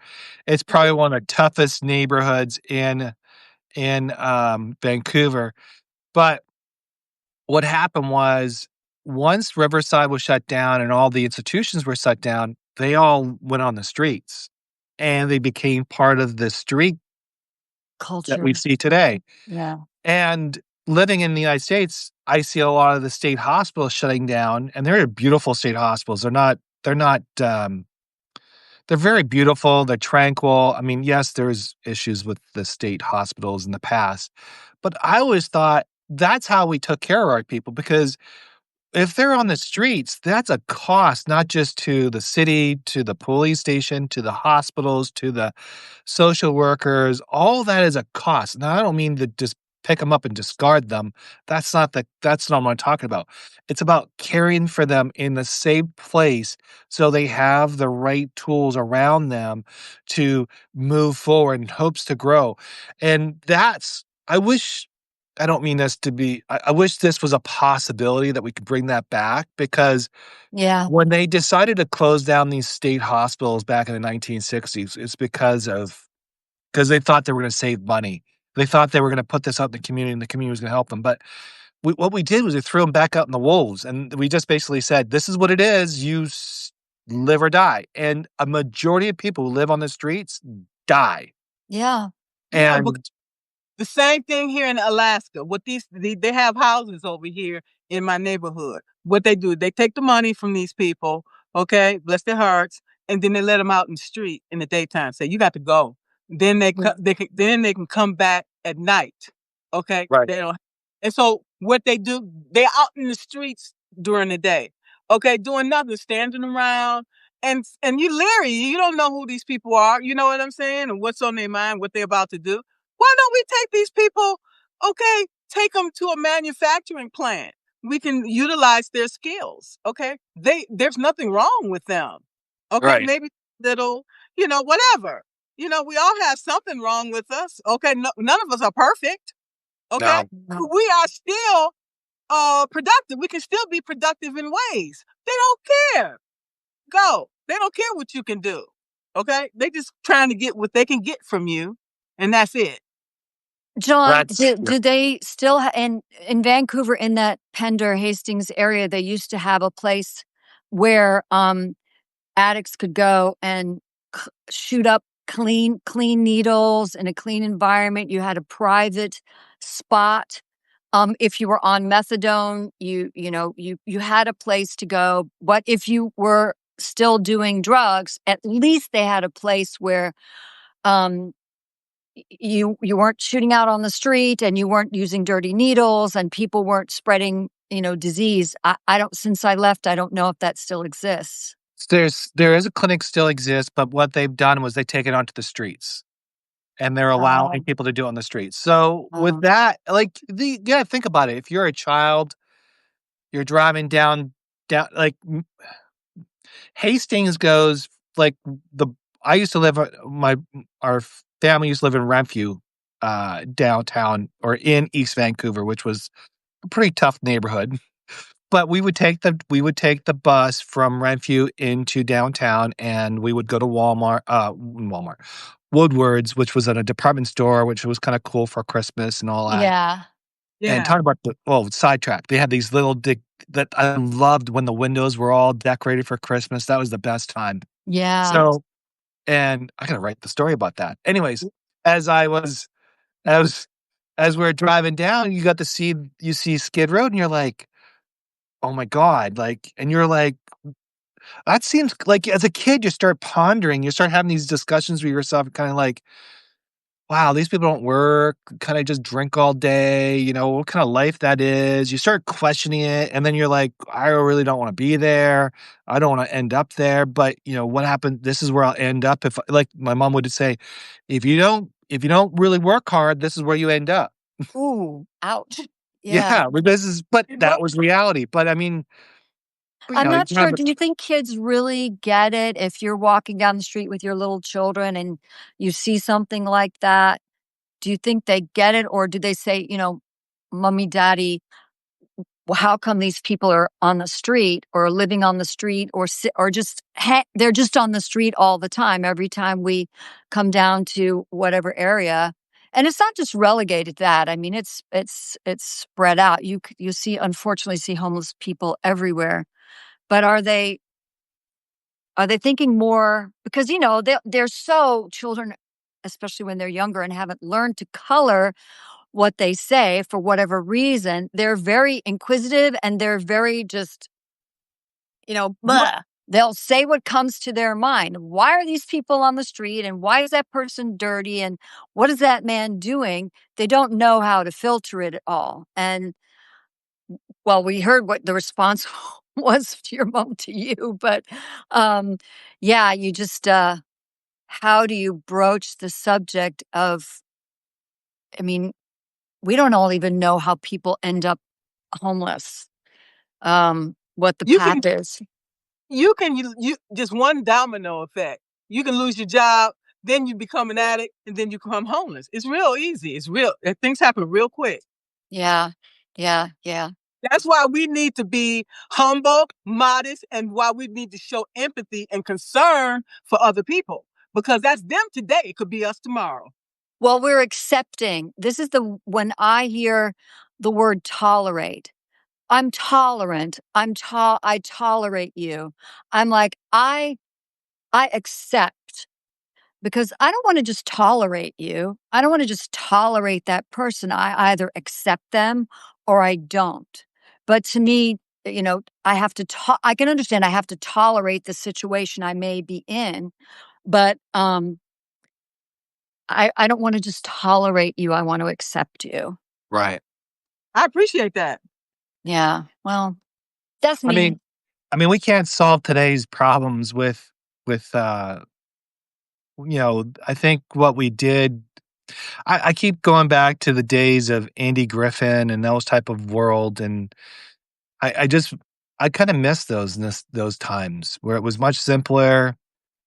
A: It's probably one of the toughest neighborhoods in Vancouver. But what happened was once Riverside was shut down and all the institutions were shut down, they all went on the streets and they became part of the street that
B: Culture.
A: we see today.
B: Yeah.
A: And living in the United States, I see a lot of the state hospitals shutting down, and they're beautiful state hospitals. They're very beautiful, they're tranquil. I mean, yes, there's issues with the state hospitals in the past, but I always thought that's how we took care of our people because if they're on the streets, that's a cost, not just to the city, to the police station, to the hospitals, to the social workers. All that is a cost. Now, I don't mean to just pick them up and discard them. That's not what I'm talking about. It's about caring for them in the same place so they have the right tools around them to move forward and hopes to grow. And I wish I don't mean this to be I wish this was a possibility that we could bring that back because
B: Yeah.
A: when they decided to close down these state hospitals back in the 1960s, it's because they thought they were gonna save money. They thought they were gonna put this out in the community, and the community was gonna help them, but what we did was we threw them back out in the wolves, and we just basically said, "This is what it is, live or die," and a majority of people who live on the streets die,
B: Yeah.
C: Yeah, but
A: and
C: the same thing here in Alaska. What they have houses over here in my neighborhood. What they do, they take the money from these people, okay, bless their hearts, and then they let them out in the street in the daytime. Say you got to go. Then then they can come back at night. Okay,
A: Right.
C: they don't. And so what they do, they're out in the streets during the day. Okay, doing nothing, standing around, and you leery. You don't know who these people are. You know what I'm saying, and what's on their mind, what they're about to do. Why don't we take these people, okay, take them to a manufacturing plant? We can utilize their skills, okay? There's nothing wrong with them. Okay,
A: Right.
C: maybe little, whatever. We all have something wrong with us. Okay, no, none of us are perfect. Okay?
A: No.
C: But we are still productive. We can still be productive in ways. They don't care. Go. They don't care what you can do. Okay? They just trying to get what they can get from you, and that's it.
B: John,
A: That's
B: do they still in Vancouver, in that Pender, Hastings area, they used to have a place where, addicts could go and shoot up clean needles in a clean environment. You had a private spot. If you were on methadone, you had a place to go. But if you were still doing drugs, at least they had a place where, um, you weren't shooting out on the street and you weren't using dirty needles and people weren't spreading, disease. I don't, since I left, I don't know if that still exists.
A: there is a clinic still exists, but what they've done was they take it onto the streets and they're allowing
B: Oh,
A: people to do it on the streets. So with
B: oh,
A: that, like think about it. If you're a child, you're driving down like Hastings goes like the I used to live my our family used to live in Renfrew, downtown or in East Vancouver, which was a pretty tough neighborhood. But we would take the bus from Renfrew into downtown, and we would go to Woodward's, which was at a department store, which was kinda cool for Christmas and all that.
B: yeah,
A: And
C: Yeah.
A: talk about sidetrack. They had these little dic that I loved when the windows were all decorated for Christmas. That was the best time.
B: yeah,
A: So and I gotta write the story about that. Anyways, as I was as as we're driving down, you see Skid Road, and you're like, oh my God, like, and you're like, that seems like as a kid, you start pondering, you start having these discussions with yourself, kind of like, wow, these people don't work, kinda just drink all day, what kinda life that is. You start questioning it, and then you're like, "I really don't wanna be there. I don't wanna end up there, but, what happened this is where I'll end up if" like my mom would say, "If you don't really work hard, this is where you end up."
B: Ooh, ouch. Yeah.
A: Yeah, but
C: You know,
A: that was reality, but I mean,
B: I'm
A: you
B: not
A: can have
B: sure. Do you think kids really get it if you're walking down the street with your little children and you see something like that? Do you think they get it, or do they say, "Mommy, Daddy, well, how come these people are on the street or living on the street or just they're just on the street all the time every time we come down to whatever area?" And it's not just relegated to that. I mean, it's spread out. You see, unfortunately, see homeless people everywhere. But are they thinking more because they're so children, especially when they're younger and haven't learned to color what they say for whatever reason, they're very inquisitive and they're very just,
C: what
B: blah. They'll say what comes to their mind. Why are these people on the street and why is that person dirty and what is that man doing? They don't know how to filter it at all. And well, we heard what the response was to your mom to you, but um yeah, you just how do you broach the subject of I mean, we don't all even know how people end up homeless, what the
C: you can
B: path is.
C: you just one domino effect. You can lose your job, then you become an addict, and then you become homeless. It's real easy. It's real. Things happen real quick.
B: Yeah. Yeah, yeah.
C: That's why we need to be humble, modest, and why we need to show empathy and concern for other people because that's them today. It could be us tomorrow.
B: Well, we're accepting. This is the when I hear the word tolerate, I'm tolerant. I tolerate you. I'm like, I accept because I don't want to just tolerate you. I don't want to just tolerate that person. I either accept them or I don't. But to me, I have to I can understand I have to tolerate the situation I may be in, but I don't want to just tolerate you. I want to accept you.
A: right.
C: I appreciate that.
B: Yeah. Well, that's
A: I
B: me.
A: mean we can't solve today's problems with I think what we did I keep going back to the days of Andy Griffin and those type of world, and I just I kinda miss those times where it was much simpler,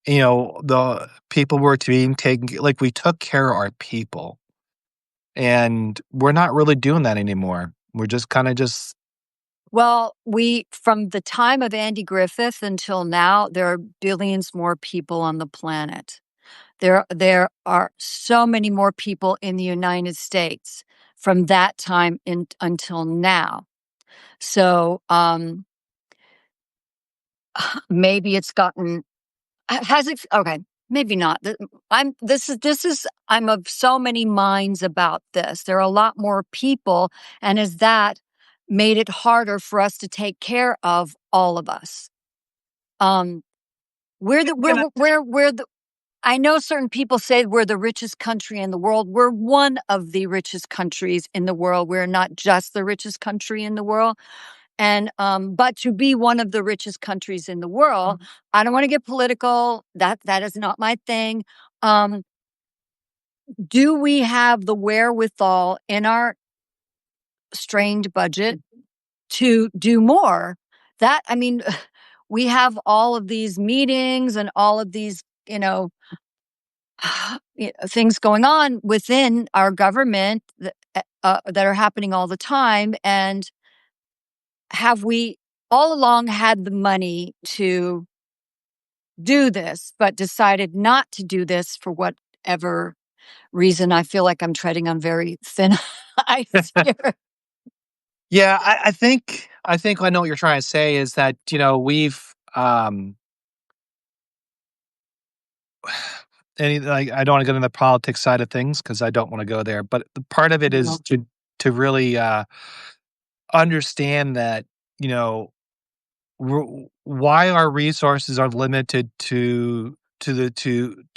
A: the people were being taken like, we took care of our people, and we're not really doing that anymore. We're just kinda just
B: Well, we from the time of Andy Griffith until now, there are billions more people on the planet. There are so many more people in the United States from that time until now. So, maybe it's gotten has it okay, maybe not. I'm this is I'm of so many minds about this. There are a lot more people, and has that made it harder for us to take care of all of us? Um, we're the
C: Can I,
B: we're the I know certain people say we're the richest country in the world. We're one of the richest countries in the world. We're not just the richest country in the world. And but to be one of the richest countries in the world, I don't want to get political. That is not my thing. Um, do we have the wherewithal in our strained budget to do more? That I mean, we have all of these meetings and all of these, things going on within our government that are happening all the time. And have we all along had the money to do this, but decided not to do this for whatever reason? I feel like I'm treading on very thin ice here.
A: Yeah, I think I know what you're trying to say is that, we've, and, like, I don't wanna get into the politics side of things because I don't wanna go there, but the part of it is
B: No.
A: to really, understand that you know, why our resources are limited to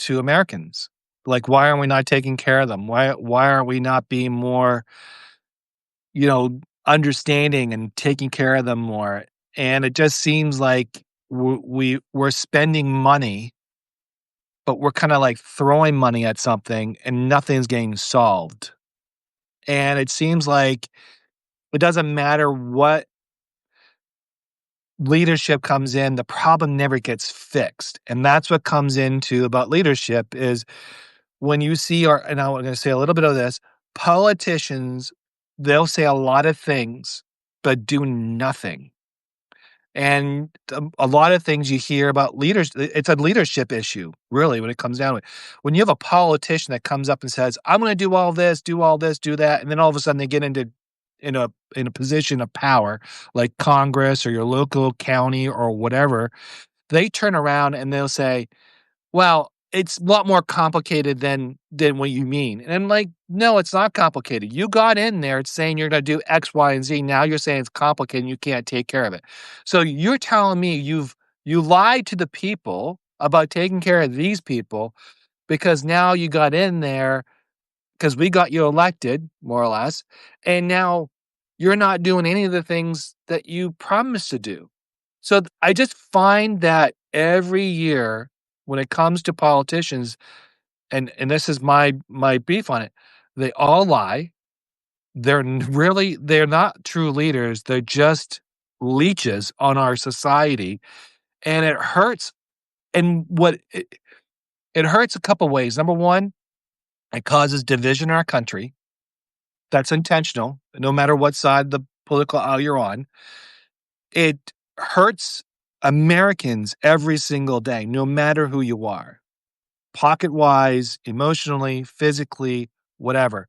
A: Americans. Like, why are we not taking care of them? Why are we not being more, understanding and taking care of them more? And it just seems like we're spending money, but we're kind of like throwing money at something and nothing's getting solved. And it seems like it doesn't matter what leadership comes in, the problem never gets fixed. And that's what comes into about leadership is when you see, and I'm going to say a little bit of this, politicians, they'll say a lot of things, but do nothing. And a lot of things you hear about leaders, it's a leadership issue, really, when it comes down to it. When you have a politician that comes up and says, "I'm going to do all this, do that," and then all of a sudden they get in a position of power, like Congress or your local county or whatever, they turn around and they'll say, well, it's a lot more complicated than what you mean. And I'm like, no, it's not complicated. You got in there, it's saying you're gonna do X, Y, and Z. Now you're saying it's complicated and you can't take care of it. So you're telling me you lied to the people about taking care of these people because now you got in there because we got you elected, more or less, and now you're not doing any of the things that you promised to do. So I just find that every year when it comes to politicians, and this is my beef on it, they all lie. They're not true leaders. They're just leeches on our society, and it hurts. And it hurts a couple ways. Number one, it causes division in our country. That's intentional, no matter what side of the political aisle you're on. It hurts Americans every single day, no matter who you are, pocket-wise, emotionally, physically, whatever.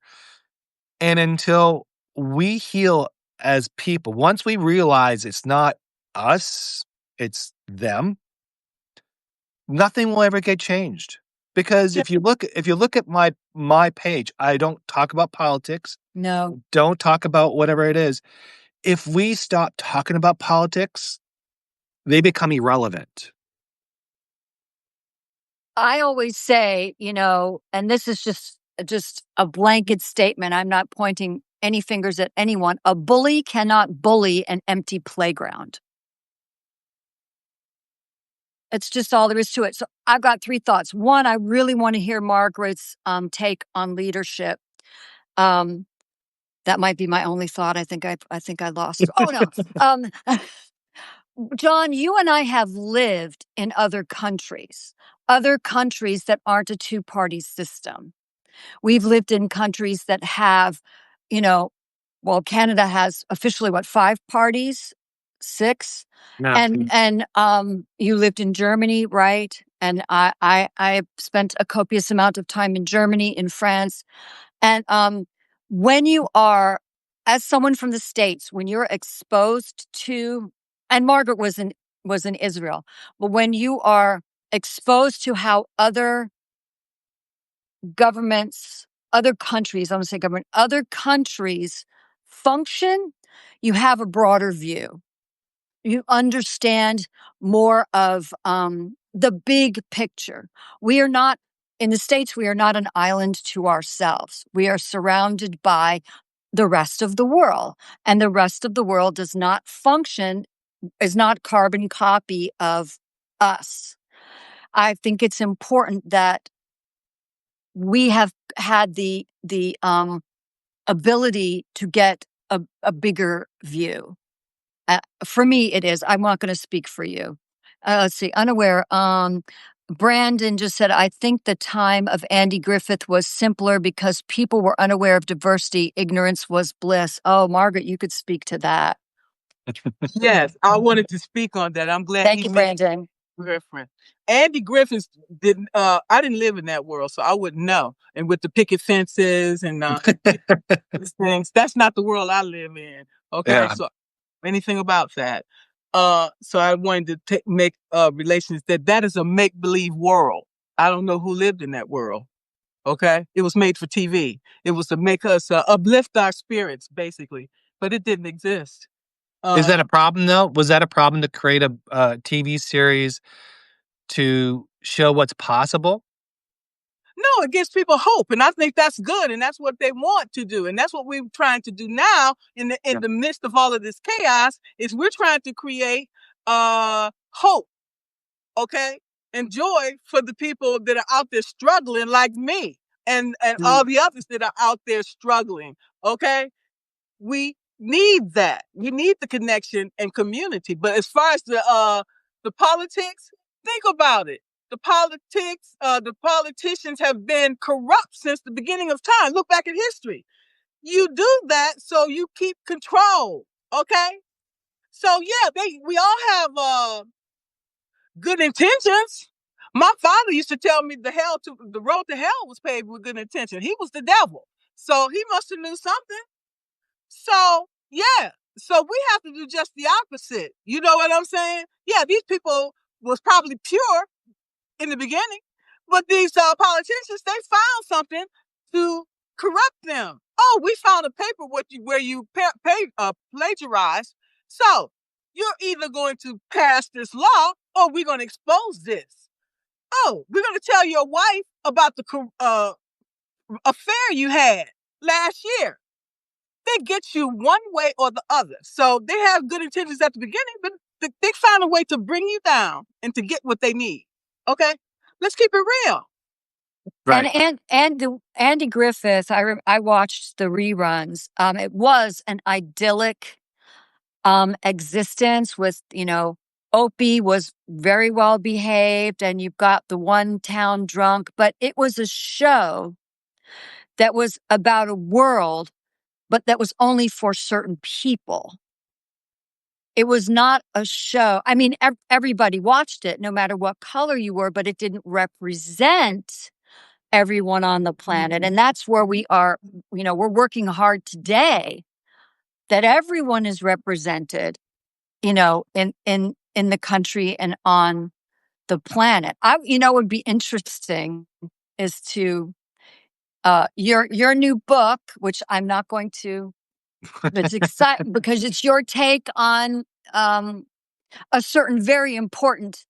A: And until we heal as people, once we realize it's not us, it's them, nothing will ever get changed. Because if you look at my page, I don't talk about politics,
B: No.
A: don't talk about whatever it is. If we stop talking about politics, they become irrelevant.
B: I always say, and this is just a blanket statement. I'm not pointing any fingers at anyone. A bully cannot bully an empty playground. It's just all there is to it. So I've got 3 thoughts. One, I really want to hear Margaret's take on leadership. Um, that might be my only thought. I think I lost. Oh no. John, you and I have lived in other countries that aren't a two-party system. We've lived in countries that have, you know, Canada has officially 5 parties, 6,
A: Yeah.
B: and you lived in Germany, right? And I spent a copious amount of time in Germany, in France, and when you are, as someone from the States, when you're exposed to, and Margaret was in Israel, but when you are exposed to how other governments, other countries, I'm gonna say government, other countries function, you have a broader view. You understand more of the big picture. We are not, in the States, we are not an island to ourselves. We are surrounded by the rest of the world, and the rest of the world does not function, is not carbon copy of us. I think it's important that we have had the ability to get a bigger view. For me, it is. I'm not going to speak for you. Let's see. Unaware. Brandon just said, I think the time of Andy Griffith was simpler because people were unaware of diversity. Ignorance was bliss. Oh, Margaret, you could speak to that.
C: Yes, I wanted to speak on that. I'm glad
B: Thank you, Brandon.
C: Griffin. Andy Griffith didn't. I didn't live in that world, so I wouldn't know. And with the picket fences and these things, that's not the world I live in. Okay,
A: Yeah.
C: so anything about that. So I wanted to make relations that is a make believe world. I don't know who lived in that world. Okay, it was made for TV. It was to make us uplift our spirits, basically, but it didn't exist.
A: Is that a problem though? Was that a problem to create a TV series to show what's possible?
C: No, it gives people hope, and I think that's good, and that's what they want to do, and that's what we're trying to do now in the midst of all of this chaos. Is we're trying to create hope, okay, and joy for the people that are out there struggling, like me, and all the others that are out there struggling. Okay, we need that. We need the connection and community. But as far as the politics, think about it. The politicians have been corrupt since the beginning of time. Look back at history. You do that so you keep control. Okay? So yeah, we all have good intentions. My father used to tell me the road to hell was paved with good intention. He was the devil. So he must have knew something. So, yeah. So we have to do just the opposite. You know what I'm saying? Yeah, these people was probably pure in the beginning, but these politicians, they found something to corrupt them. Oh, we found a paper where you plagiarized. So you're either going to pass this law or we're going to expose this. Oh, we're going to tell your wife about the affair you had last year. They get you one way or the other. So they have good intentions at the beginning, but they find a way to bring you down and to get what they need. Okay? Let's keep it real.
B: Right. And Andy Griffith, I watched the reruns. It was an idyllic existence with, Opie was very well behaved, and you've got the one town drunk, but it was a show that was about a world, but that was only for certain people. It was not a show. I mean, everybody watched it, no matter what color you were, but it didn't represent everyone on the planet. And that's where we are, we're working hard today that everyone is represented, in the country and on the planet. Would be interesting is to your new book, which I'm not going to. It's exciting because it's your take on a certain very important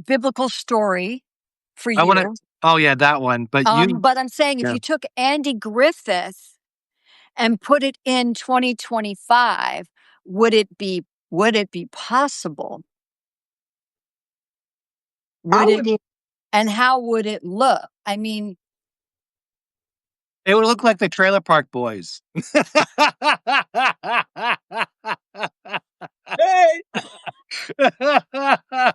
B: biblical story for you.
A: Oh yeah, that one. But
B: but I'm saying if you took Andy Griffith and put it in 2025, would it be possible? And how would it look? I mean,
A: it would look like the Trailer Park Boys.
C: Hey.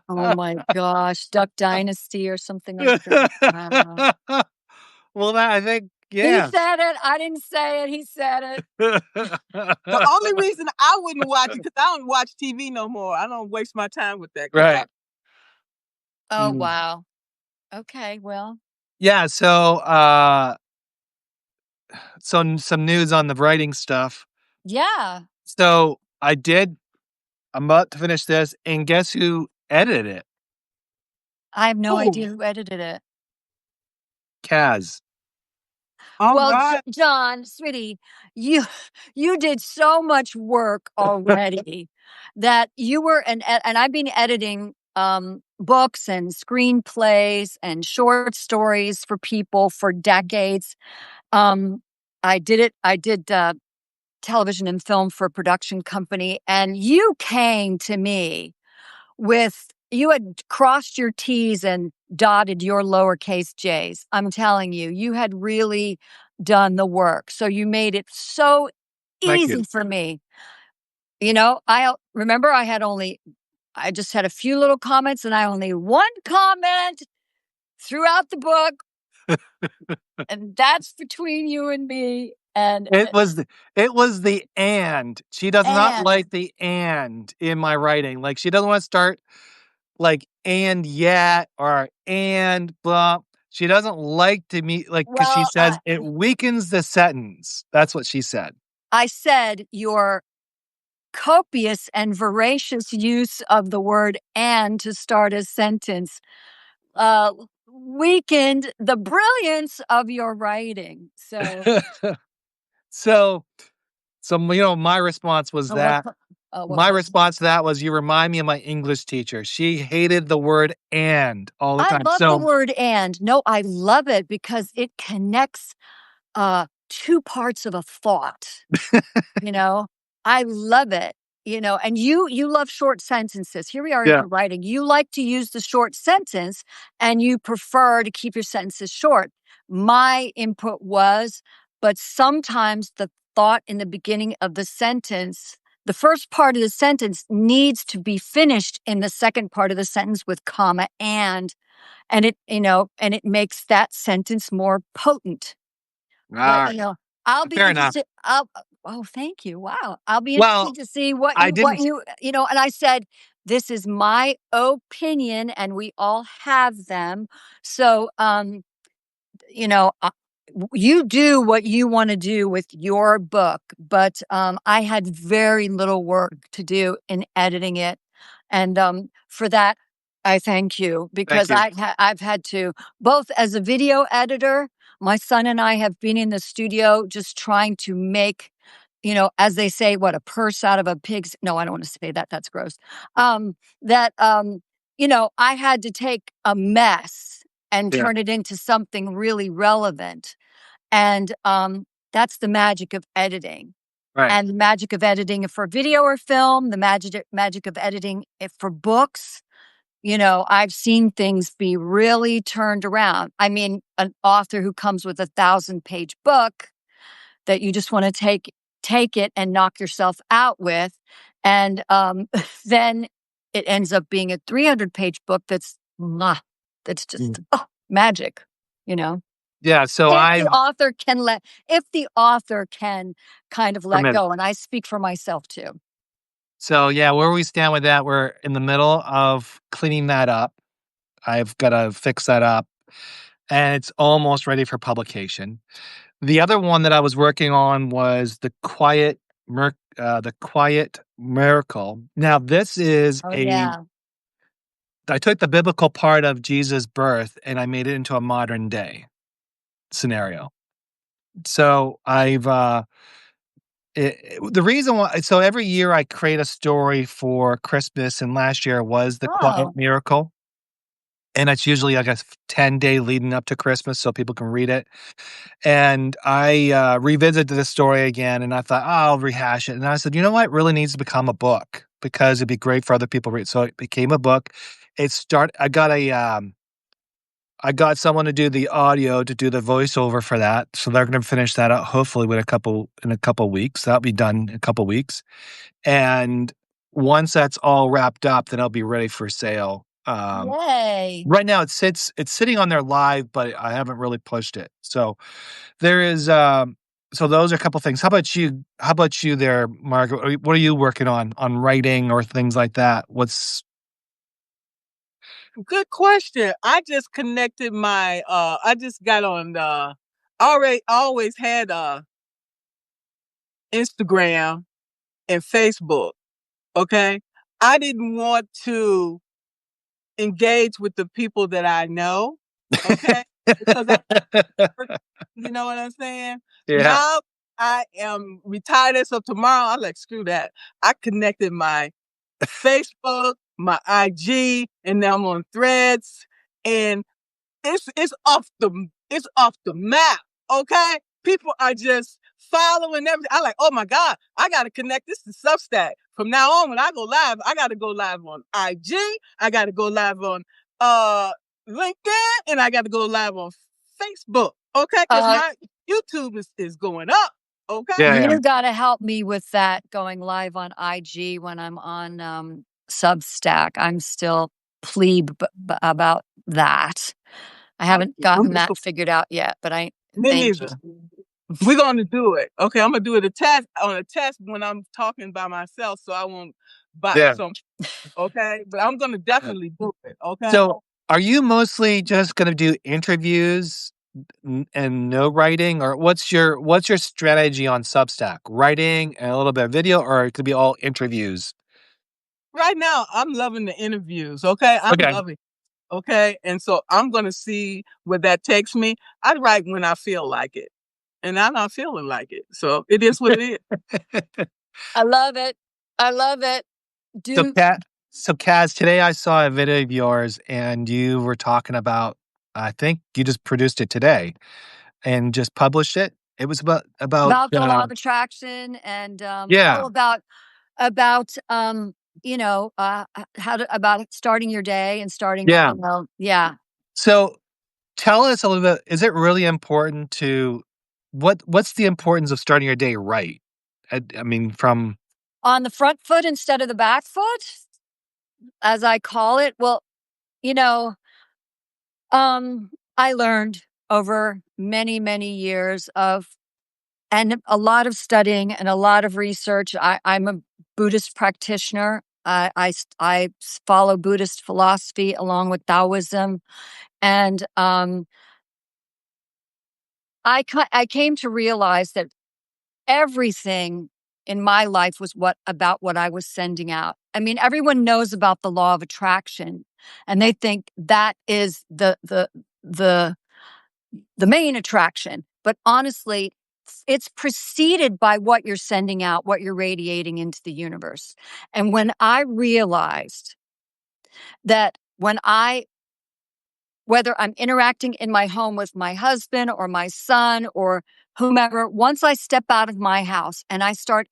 B: Oh my gosh, Duck Dynasty or something like that.
A: Well, I think, yeah.
B: He said it. I didn't say it. He said it.
C: The only reason I wouldn't watch it because I don't watch TV no more. I don't waste my time with that.
A: Right.
B: Oh wow. Okay. Well.
A: Yeah. So, some news on the writing stuff.
B: Yeah.
A: So I'm about to finish this, and guess who edited it?
B: I have no idea who edited it.
A: KaZ.
B: Well, John, sweetie, you did so much work already that you were and I've been editing books and screenplays and short stories for people for decades. I did television and film for a production company, and you came to me you had crossed your T's and dotted your lowercase j's. I'm telling you, you had really done the work. So you made it so easy for me. I remember I just had a few little comments, and I only one comment throughout the book. And that's between you and me. And
A: it was the and. She does not like the and in my writing. Like, she doesn't want to start like and yet or and blah. She doesn't like to meet because she says it weakens the sentence. That's what she said.
B: I said your copious and voracious use of the word and to start a sentence weakened the brilliance of your writing. So
A: So, my response was that my response to that was, you remind me of my English teacher. She hated the word "and" all the
B: I
A: time.
B: love the
A: So
B: word "and." No, I love it because it connects two parts of a thought. You know, I love it. And you love short sentences. Here we are
A: yeah,
B: into writing. You like to use the short sentence, and you prefer to keep your sentences short. My input was, but sometimes the thought in the beginning of the sentence, the first part of the sentence needs to be finished in the second part of the sentence with comma and it makes that sentence more potent. But,
A: all
B: I'll be
A: fair enough.
B: interested. Oh, thank you. Wow. I'll be
A: Well,
B: interested to see what
A: I didn't.
B: and I said, this is my opinion and we all have them. So, you do what you want to do with your book, but I had very little work to do in editing it, and for that, I thank you
A: Thank
B: because
A: you.
B: I've had to both as a video editor. My son and I have been in the studio just trying to make, as they say, what a purse out of a pig's. No, I don't want to say that. That's gross. That I had to take a mess and
A: Yeah,
B: turn it into something really relevant. And that's the magic of editing.
A: right.
B: And the magic of editing for video or film, the magic of editing for books. I've seen things be really turned around. I mean, an author who comes with 1,000-page book that you just want to take it and knock yourself out with, and then it ends up being a 300-page book that's just magic. You know.
A: Yeah. So
B: If the
A: I've
B: author can kind of let
A: permitted.
B: go, and I speak for myself too.
A: So yeah, where we stand with that, we're in the middle of cleaning that up. I've got to fix that up, and it's almost ready for publication. The other one that I was working on was the Quiet Miracle. Now, this is
B: Oh, yeah.
A: I took the biblical part of Jesus' birth and I made it into a modern day scenario. So the reason why, so every year I create a story for Christmas, and last year was the Quiet
B: Oh,
A: Miracle. And it's usually like a 10-day leading up to Christmas so people can read it. And I revisited this story again, and I thought, I'll rehash it. And I said, you know what? It really needs to become a book because it'd be great for other people to read. So it became a book. I got someone to do the audio, to do the voiceover for that. So they're going to finish that out hopefully in a couple weeks. That'll be done in a couple weeks. And once that's all wrapped up, then I'll be ready for sale.
B: yay.
A: Right now it's sitting on there live, but I haven't really pushed it. So there is, so those are a couple things. How about you? How about you there, Margaret? What are you working on writing or things like that?
C: Good question. I just connected I just got on always had Instagram and Facebook. Okay. I didn't want to engage with the people that I know. Okay. Because you know what I'm saying?
A: Yeah.
C: Now I am retired as of tomorrow. I'm like, screw that. I connected my Facebook, my IG, and now I'm on Threads, and it's off the map. Okay, people are just following everything. I like, oh my god, I got to connect this to Substack. From now on, when I go live, I got to go live on IG. I got to go live on LinkedIn, and I got to go live on Facebook. Okay, because
B: Uh,
C: my YouTube is going up. Okay.
A: Yeah, yeah.
B: you got to help me with that going live on IG when I'm on Substack. I'm still about that. I haven't gotten that figured out yet, but
C: Me
B: thank you.
C: neither. We're gonna do it. Okay, I'm gonna do it on a test when I'm talking by myself, so I won't bite
A: Yeah.
C: some. Okay, but I'm gonna definitely do it. Okay.
A: So are you mostly just going to do interviews and no writing, or what's your strategy on Substack? Writing and a little bit of video, or it could be all interviews?
C: Right now, I'm loving the interviews. Okay, I'm
A: Okay.
C: loving. Okay, and so I'm gonna see where that takes me. I write when I feel like it. and I'm not feeling like it. So it is what it is.
B: I love it. I love it.
A: So KaZ, today I saw a video of yours and you were talking about, I think you just produced it today and just published it. It was
B: About the law of attraction and
A: yeah.
B: about about starting your day and starting
A: Yeah.
B: yeah.
A: So tell us a little bit, is it really important to what's the importance of starting your day right? I mean, from
B: On the front foot instead of the back foot, as I call it. Well, you know, I learned over many, many years of and a lot of studying and a lot of research. I'm a Buddhist practitioner. I follow Buddhist philosophy along with Taoism, and I came to realize that everything in my life was about what I was sending out. I mean, everyone knows about the law of attraction, and they think that is the main attraction. But honestly, it's preceded by what you're sending out, what you're radiating into the universe. And when I realized that whether I'm interacting in my home with my husband or my son or whomever, once I step out of my house and I start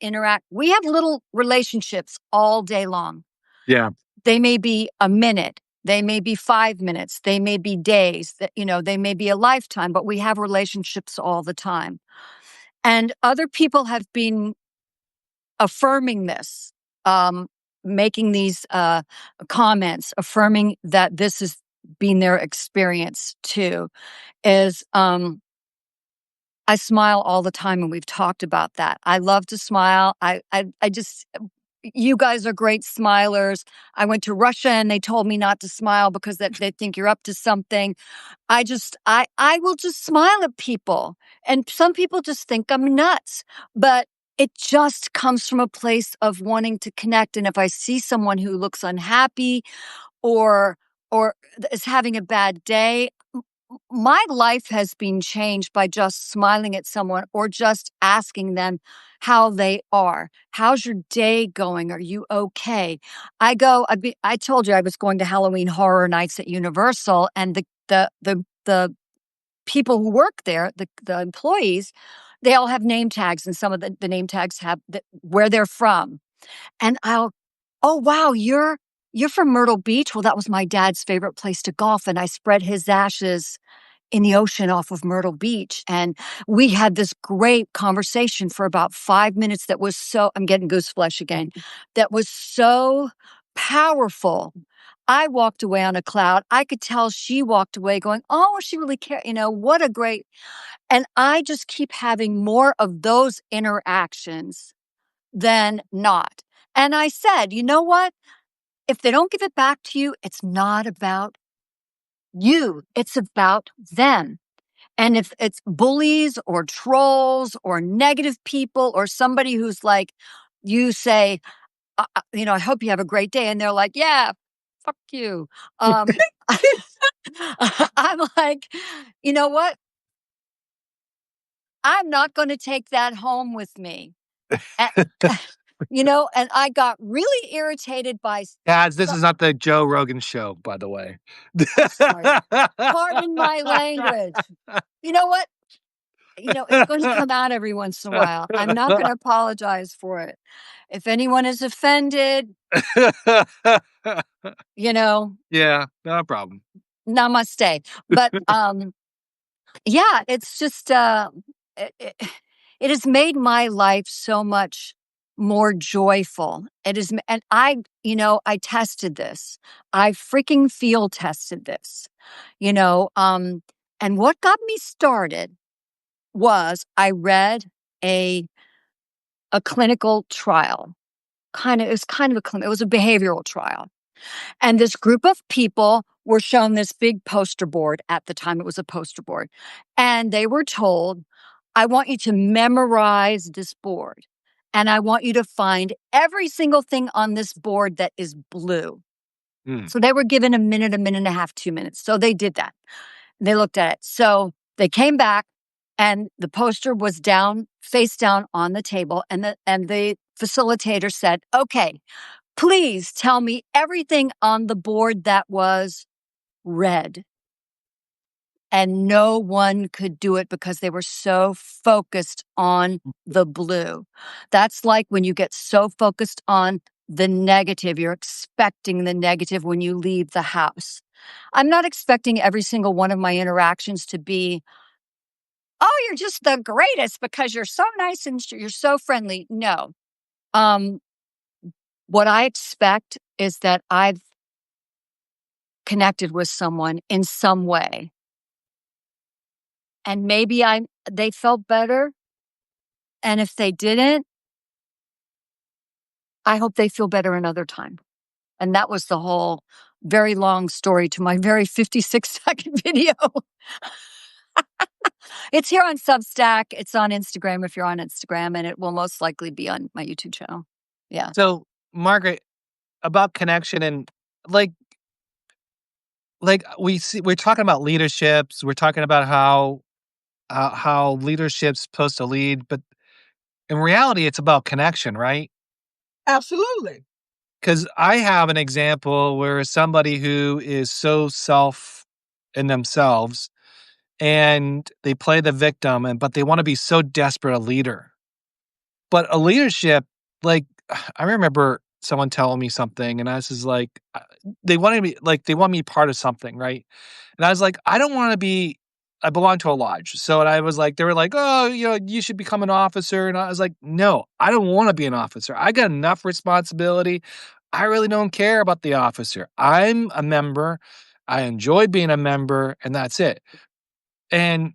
B: we have little relationships all day long.
A: yeah.
B: They may be a minute, they may be 5 minutes, they may be days, they may be a lifetime, but we have relationships all the time. And other people have been affirming this, making these comments, affirming that this has been their experience too, is I smile all the time, and we've talked about that. I love to smile. I just, you guys are great smilers. I went to Russia and they told me not to smile because they think you're up to something. I will just smile at people. And some people just think I'm nuts, but it just comes from a place of wanting to connect. And if I see someone who looks unhappy or, or is having a bad day, my life has been changed by just smiling at someone or just asking them how they are. How's your day going? Are you okay? I told you I was going to Halloween Horror Nights at Universal, and the people who work there, the employees, they all have name tags, and some of the name tags have where they're from. And oh wow, you're from Myrtle Beach. Well, that was my dad's favorite place to golf, and I spread his ashes in the ocean off of Myrtle Beach. And we had this great conversation for about 5 minutes that was I'm getting goose flesh again, that was so powerful. I walked away on a cloud. I could tell she walked away going, oh, she really cared. What a great. And I just keep having more of those interactions than not. And I said, you know what? If they don't give it back to you, it's not about you, it's about them. And if it's bullies or trolls or negative people or somebody who's like, you say, I hope you have a great day. And they're like, yeah, fuck you. Um, I'm like, you know what? I'm not going to take that home with me. And, and I got really irritated by.
A: KaZ, this is not the Joe Rogan show, by the way.
B: Sorry. Pardon my language. You know what? It's going to come out every once in a while. I'm not going to apologize for it. If anyone is offended,
A: yeah, no problem.
B: namaste. But yeah, it's just it has made my life so much more joyful. It is, and I tested this. I freaking field tested this. And what got me started was I read a clinical trial. It was it was a behavioral trial. And this group of people were shown this big poster board. At the time, it was a poster board. And they were told, I want you to memorize this board. And I want you to find every single thing on this board that is blue. So they were given a minute and a half, 2 minutes. So they did that. They looked at it. So they came back And the poster was down, face down on the table. And the facilitator said, okay, please tell me everything on the board that was red. And no one could do it because they were so focused on the blue. That's like when you get so focused on the negative, you're expecting the negative when you leave the house. I'm not expecting every single one of my interactions to be, oh, you're just the greatest because you're so nice and you're so friendly. No. What I expect is that I've connected with someone in some way. And maybe they felt better. And if they didn't, I hope they feel better another time. And that was the whole very long story to my very 56-second video. It's here on Substack. It's on Instagram if you're on Instagram, and it will most likely be on my YouTube channel. Yeah.
A: So, Margaret, about connection and like we're talking about leaderships. We're talking about how leadership's supposed to lead, but in reality, it's about connection, right?
C: Absolutely.
A: Because I have an example where somebody who is so self in themselves and they play the victim, but they want to be so desperate a leader. But a leadership, like I remember someone telling me something, and I was just like, they wanted me, like they want me part of something, right? And I was like, I don't want to be. I belong to a lodge, so and I was like, they were like, oh, you should become an officer, and I was like, no, I don't want to be an officer. I got enough responsibility. I really don't care about the officer. I'm a member. I enjoy being a member, and that's it. And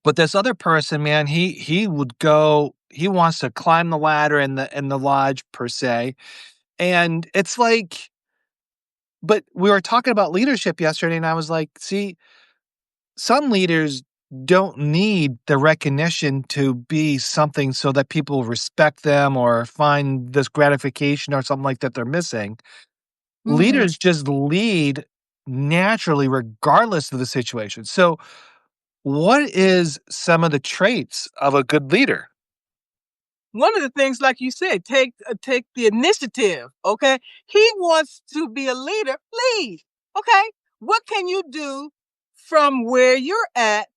A: but this other person, man, he would go. He wants to climb the ladder in the lodge per se, and it's like. But we were talking about leadership yesterday, and I was like, see, some leaders don't need the recognition to be something so that people respect them or find this gratification or something like that they're missing. Leaders just lead naturally, regardless of the situation. So, what is some of the traits of a good leader?
C: One of the things, like you said, take the initiative. Okay, he wants to be a leader. Lead. Okay, what can you do from where you're at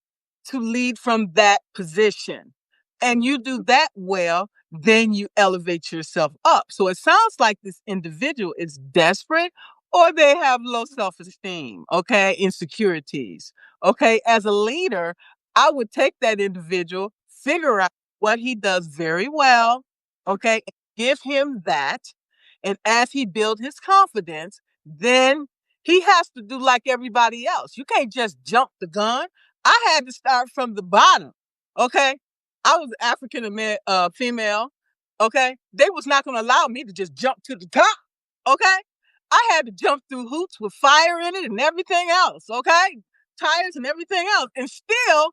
C: to lead from that position? And you do that well, then you elevate yourself up. So it sounds like this individual is desperate or they have low self-esteem, okay, insecurities. Okay, as a leader, I would take that individual, figure out what he does very well, okay, give him that. And as he builds his confidence, then he has to do like everybody else. You can't just jump the gun. I had to start from the bottom, okay? I was African American female, okay? They was not going to allow me to just jump to the top, okay? I had to jump through hoops with fire in it and everything else, okay? Tires and everything else. And still,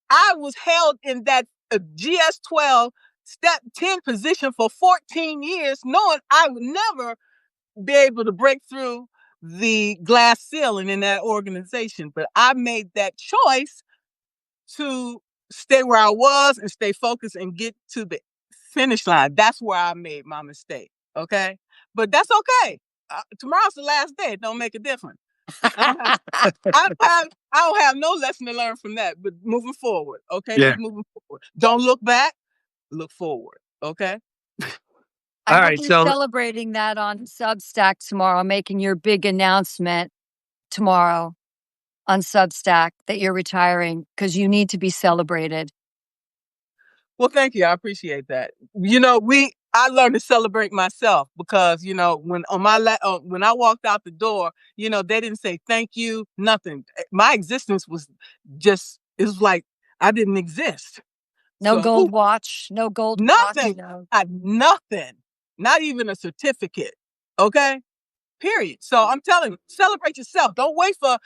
C: I was held in that GS12 step 10 position for 14 years, knowing I would never be able to break through the glass ceiling in that organization. But I made that choice to stay where I was and stay focused and get to the finish line. That's where I made my mistake. Okay. But that's okay. Tomorrow's the last day. It don't make a difference. I don't have no lesson to learn from that, but moving forward. Okay.
A: Yeah.
C: Just moving forward. Don't look back, look forward. Okay.
B: I
A: All
B: hope
A: right,
B: you're
A: so
B: celebrating that on Substack tomorrow, making your big announcement tomorrow on Substack that you're retiring because you need to be celebrated.
C: Well, thank you. I appreciate that. I learned to celebrate myself because, when when I walked out the door, they didn't say thank you, nothing. My existence was it was like I didn't exist.
B: No
C: So,
B: gold watch, no gold watch.
C: nothing.
B: No.
C: Nothing. Not even a certificate. Okay? Period. So I'm telling you, celebrate yourself. Don't wait for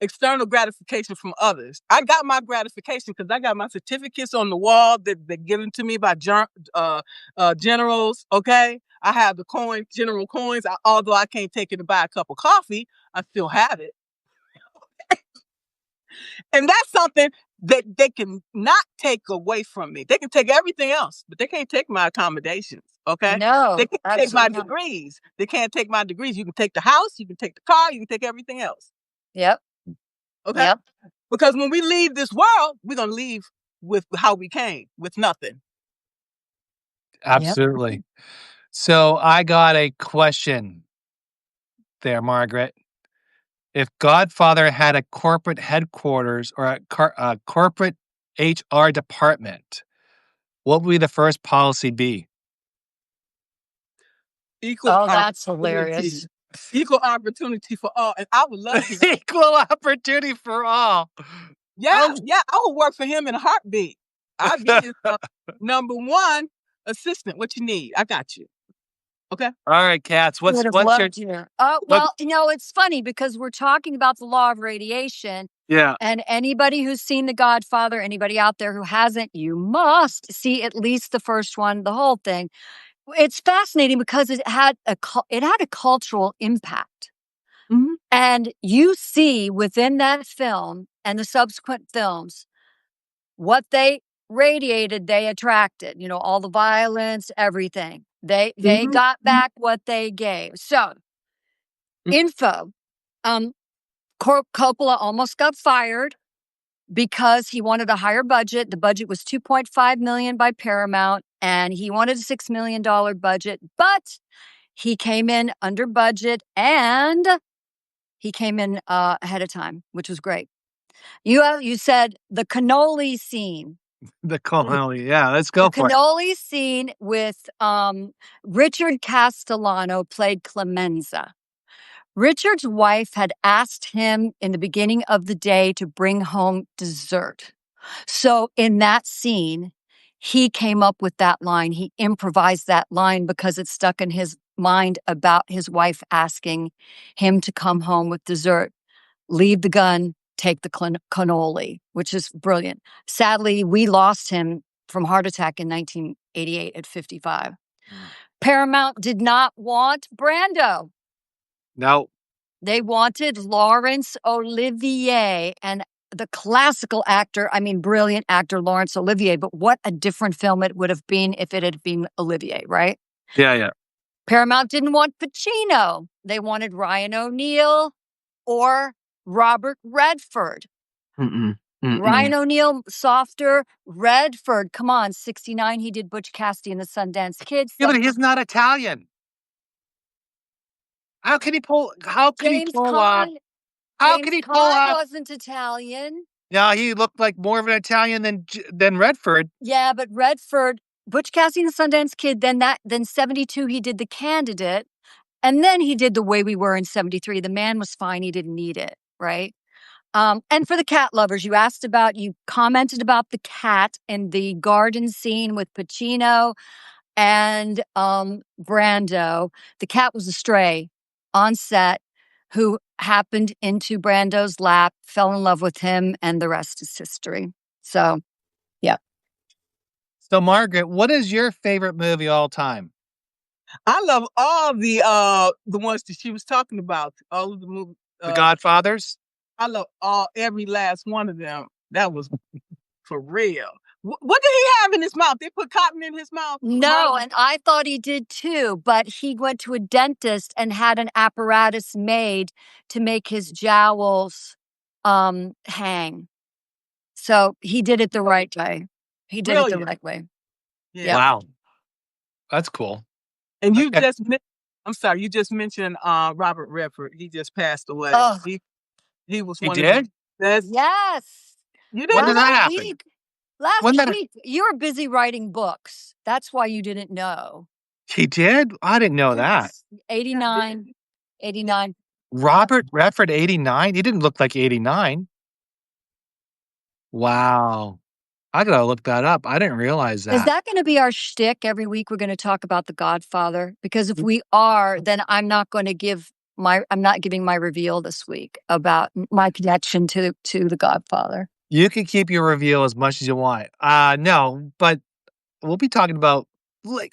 C: external gratification from others. I got my gratification because I got my certificates on the wall that they're given to me by generals. Okay, I have the general coins. Although I can't take it to buy a cup of coffee, I still have it. And that's something that they can not take away from me. They can take everything else, but they can't take my accommodations. Okay.
B: No,
C: They can't take my
B: absolutely not.
C: degrees. They can't take my degrees. You can take the house, you can take the car, you can take everything else.
B: Yep.
C: Okay.
B: Yep.
C: Because when we leave this world, we're gonna leave with how we came, with nothing.
A: Absolutely. So I got a question there, Margaret. If Godfather had a corporate headquarters or a corporate HR department, what would be the first policy be?
C: Equal
B: Oh, that's
C: opportunity.
B: hilarious.
C: Equal opportunity for all. And I would love to.
A: Equal opportunity for all.
C: Yeah,
A: Oh.
C: yeah, I would work for him in a heartbeat. I'd be his number one assistant. What you need? I got you. Okay.
A: All right, Katz.
B: Would have
A: What's your
B: loved you. Oh,
A: what?
B: well, it's funny because we're talking about the law of radiation.
A: Yeah,
B: And anybody who's seen The Godfather, anybody out there who hasn't, you must see at least the first one, the whole thing. It's fascinating because it had a cultural impact.
C: Mhm.
B: And you see within that film and the subsequent films what they radiated, they attracted, all the violence, everything. They
C: Mhm.
B: got back what they gave. So,
C: Mhm.
B: info. Um Coppola almost got fired because he wanted a higher budget. The budget was 2.5 million by Paramount and he wanted a $6 million budget, but he came in under budget and he came in ahead of time, which was great. You said the cannoli scene.
A: the colony. Yeah, let's
B: The
A: go for it.
B: cannoli scene with Richard Castellano played Clemenza. Richard's wife had asked him in the beginning of the day to bring home dessert. So in that scene, he came up with that line. He improvised that line because it stuck in his mind about his wife asking him to come home with dessert. Leave the gun, take the cannoli, which is brilliant. Sadly, we lost him from heart attack in 1988 at 55. Paramount did not want Brando.
A: No,
B: They wanted Laurence Olivier and the classical actor, brilliant actor Laurence Olivier, but what a different film it would have been if it had been Olivier, right?
A: yeah.
B: Paramount didn't want Pacino. They wanted Ryan O'Neal or Robert Redford.
C: Mm-mm. Mm-mm.
B: Ryan O'Neal, softer. Redford, come on, 69, he did Butch Cassidy and the Sundance Kid.
A: Yeah, but he's not Italian. How can he pull? How can he
B: James
A: pull off?
B: Caan.
A: How
B: James
A: can he pull
B: Caan
A: off?
B: wasn't Italian.
A: Yeah, he looked like more of an Italian than Redford.
B: Yeah, but Redford, Butch Cassidy and the Sundance Kid, then 72, he did The Candidate. And then he did The Way We Were in 73. The man was fine. He didn't need it, right? And for the cat lovers, you commented about the cat in the garden scene with Pacino and Brando. The cat was a stray on set who happened into Brando's lap, fell in love with him, and the rest is history. So, yeah.
A: So, Margaret, what is your favorite movie all time?
C: I love all the ones that she was talking about. All of the movies.
A: The Godfathers?
C: I love every last one of them. That was for real. What did he have in his mouth? They put cotton in his mouth?
B: No, and I thought he did too, but he went to a dentist and had an apparatus made to make his jowls hang. So he did it the right way. He did it the
C: Brilliant.
B: right way.
C: Yeah.
B: Yep.
A: Wow. That's cool.
C: And you
A: Okay.
C: you just mentioned Robert Redford. He just passed away.
B: Oh.
C: He was
A: He
C: one
A: did?
C: of the best.
B: Yes.
C: You
A: When
C: didn't
A: did
C: know?
A: that happen?
B: Week. Last
A: When that
B: week. You were busy writing books. That's why you didn't know.
A: he did? I didn't know that.
B: 89. 89.
A: Robert Redford, 89? He didn't look like 89. Wow. I gotta look that up. I didn't realize
B: Is
A: that.
B: that going to be our shtick every week? We're going to talk about The Godfather? Because if we are, then I'm not giving my reveal this week about my connection to The Godfather.
A: You can keep your reveal as much as you want. No, but we'll be talking about,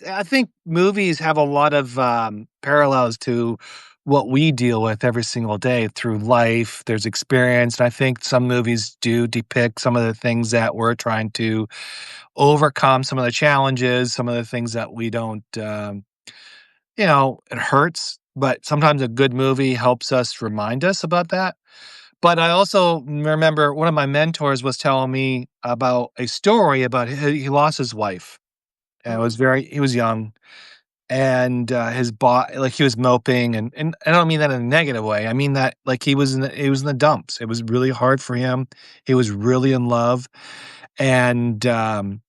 A: I think movies have a lot of parallels to what we deal with every single day through life. There's experience. And I think some movies do depict some of the things that we're trying to overcome, some of the challenges, some of the things that we don't, it hurts. But sometimes a good movie helps us remind us about that. But I also remember one of my mentors was telling me about a story about he lost his wife. And he was young, and his like he was moping, and I don't mean that in a negative way. I mean that like he was in the dumps. It was really hard for him. He was really in love, and so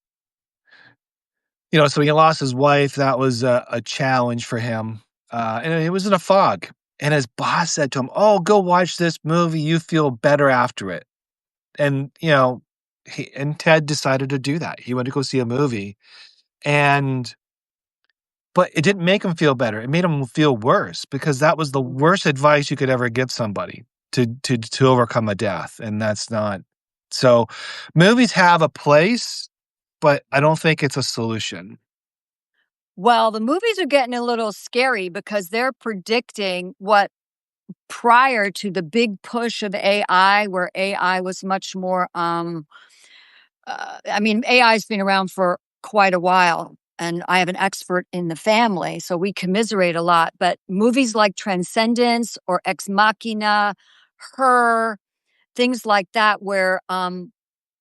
A: he lost his wife. That was a challenge for him, and it was in a fog. And his boss said to him, "Oh, go watch this movie. You feel better after it." And Ted decided to do that. He went to go see a movie, and but it didn't make him feel better. It made him feel worse because that was the worst advice you could ever give somebody to overcome a death, and that's not so movies have a place, but I don't think it's a solution.
B: Well, the movies are getting a little scary because they're predicting what prior to the big push of AI, where AI was much more, AI's been around for quite a while, and I have an expert in the family, so we commiserate a lot. But movies like Transcendence or Ex Machina, Her, things like that, where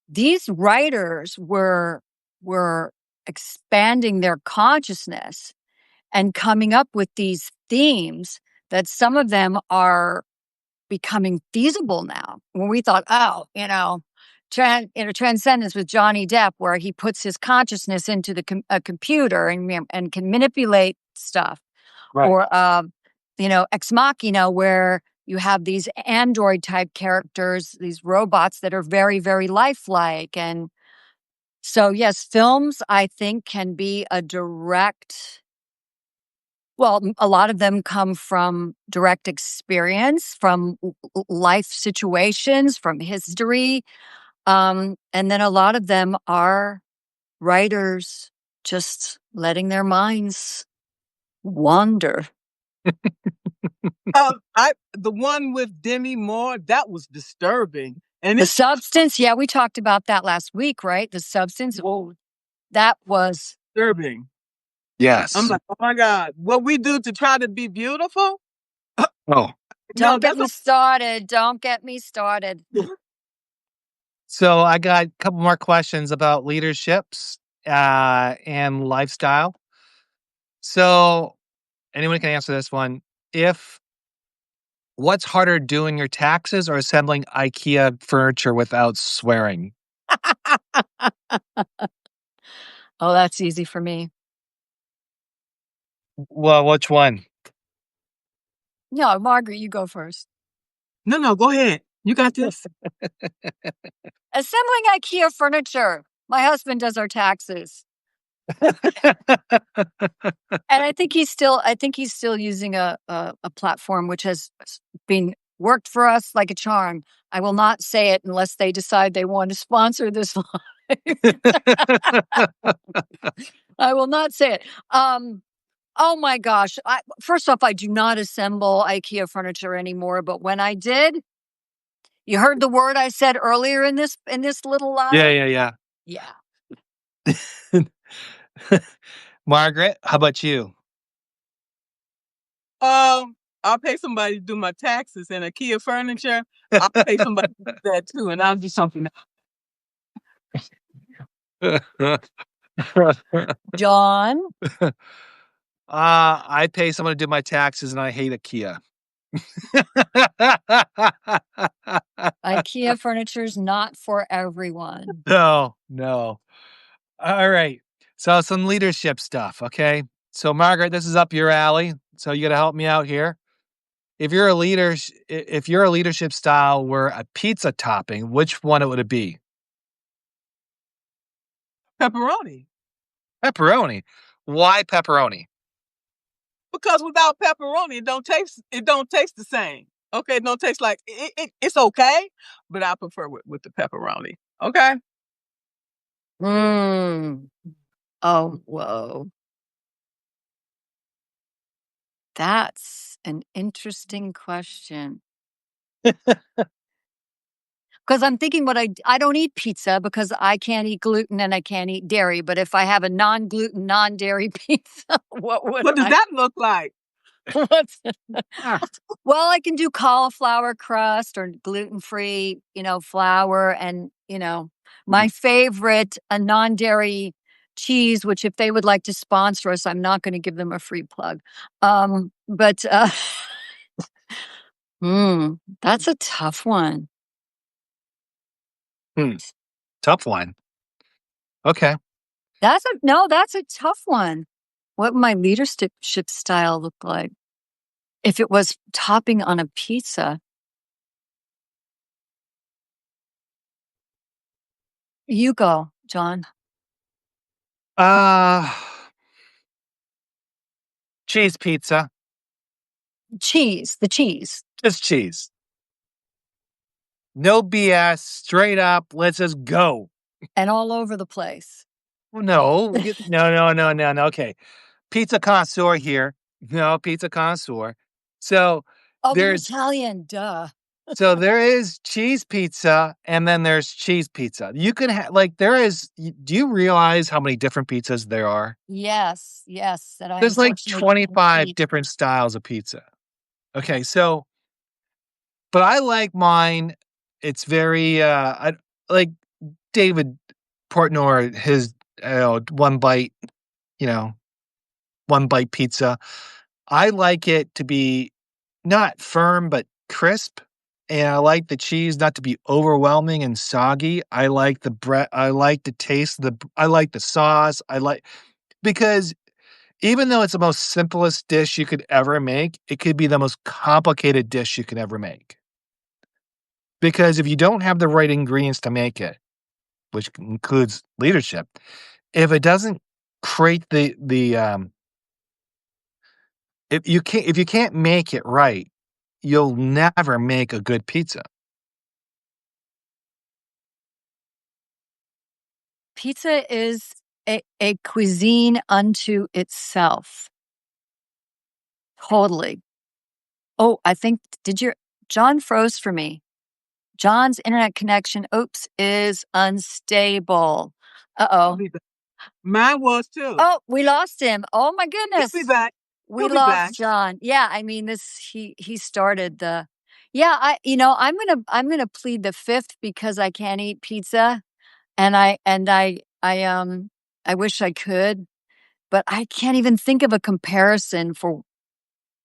B: these writers were expanding their consciousness and coming up with these themes that some of them are becoming feasible now. When we thought, Transcendence with Johnny Depp, where he puts his consciousness into a computer and can manipulate stuff,
A: Right.
B: or Ex Machina, where you have these android type characters, these robots that are very, very lifelike. And so, yes, films, I think, can be a direct. Well, a lot of them come from direct experience, from life situations, from history. And then a lot of them are writers just letting their minds wander.
C: The one with Demi Moore, that was disturbing. And
B: The Substance, yeah, we talked about that last week, right? The Substance, that was
C: disturbing.
A: Yes.
C: I'm like, oh my God, what we do to try to be beautiful?
A: Oh.
B: Don't get me started. Don't get me started.
A: So I got a couple more questions about leaderships and lifestyle. So anyone can answer this one. What's harder, doing your taxes or assembling IKEA furniture without swearing?
B: Oh, that's easy for me.
A: Well, which one?
B: No, Margaret, you go first.
C: No, go ahead. You got this.
B: Assembling IKEA furniture. My husband does our taxes. And I think he's still using a platform which has been worked for us like a charm. I will not say it unless they decide they want to sponsor this live. I will not say it. Oh my gosh. First off, I do not assemble IKEA furniture anymore, but when I did, you heard the word I said earlier in this little live?
A: Yeah.
B: Yeah.
A: Margaret, how about you?
C: I'll pay somebody to do my taxes and IKEA furniture. I'll pay somebody to do that too, and I'll do something else.
B: John?
A: I pay someone to do my taxes, and I hate IKEA.
B: IKEA furniture is not for everyone.
A: No. All right. So some leadership stuff, okay? So Margaret, this is up your alley. So you got to help me out here. If your leadership style were a pizza topping, which one would it be?
C: Pepperoni.
A: Pepperoni. Why pepperoni?
C: Because without pepperoni, it don't taste the same. Okay, it don't taste like it's okay, but I prefer with the pepperoni. Okay.
B: Oh, whoa. That's an interesting question. Because I'm thinking I don't eat pizza because I can't eat gluten and I can't eat dairy, but if I have a non-gluten, non-dairy pizza, what would
C: What does
B: I
C: that look like?
B: what's
A: Ah,
B: Well, I can do cauliflower crust or gluten-free, flour and, my favorite, a non-dairy cheese, which if they would like to sponsor us, I'm not gonna give them a free plug. But, that's a tough one.
A: hmm, tough one. Okay.
B: That's a tough one. What would my leadership style look like if it was topping on a pizza? You go, John.
A: Uh, cheese pizza.
B: The cheese,
A: Just cheese. No BS. Straight up. Let's just go.
B: and all over the place.
A: Well, no. No. Okay. Pizza connoisseur here. No, pizza connoisseur. So
B: Oh, you're
A: there's
B: Italian, duh.
A: so there is cheese pizza and then there's cheese pizza. You can have like there is do you realize how many different pizzas there are?
B: Yes, that I
A: There's like
B: unfortunately can't
A: 25
B: eat.
A: different styles of pizza. Okay, so but I like mine. It's very I like David Portnoy his one bite, you know, one bite pizza. I like it to be not firm, but crisp, and I like the cheese not to be overwhelming and soggy. I like the bread. I like the taste of I like the sauce. Because even though it's the most simplest dish you could ever make, it could be the most complicated dish you could ever make. Because if you don't have the right ingredients to make it, which includes leadership, if it doesn't create if you can't make it right, you'll never make a good pizza.
B: Pizza is a cuisine unto itself. Totally. Oh, I think did your John froze for me. John's internet connection, oops, is unstable.
C: He'll
B: Uh-oh.
C: be back. Mine was too.
B: Oh, we lost him. Oh my
C: He'll be
B: goodness.
C: back.
B: We
C: He'll be back.
B: lost John. Yeah, I mean this he started the Yeah, I'm gonna plead the fifth because I can't eat pizza and I wish I could, but I can't even think of a comparison for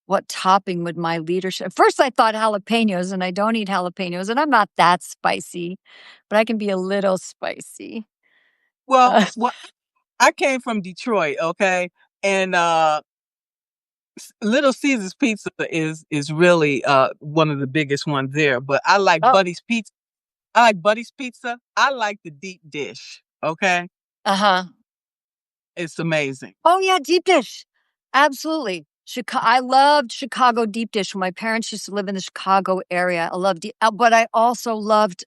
B: what topping would my leadership. First I thought jalapenos and I don't eat jalapenos and I'm not that spicy, but I can be a little spicy.
C: Well,
B: Uh,
C: what I came from Detroit, okay? And Little Caesar's Pizza is really one of the biggest ones there, but I like
B: oh,
C: Buddy's Pizza. I like Buddy's Pizza. I like the deep dish, okay?
B: uh-huh.
C: It's amazing.
B: Oh, yeah, deep dish. Absolutely. I loved Chicago deep dish when my parents used to live in the Chicago area. I loved but I also loved,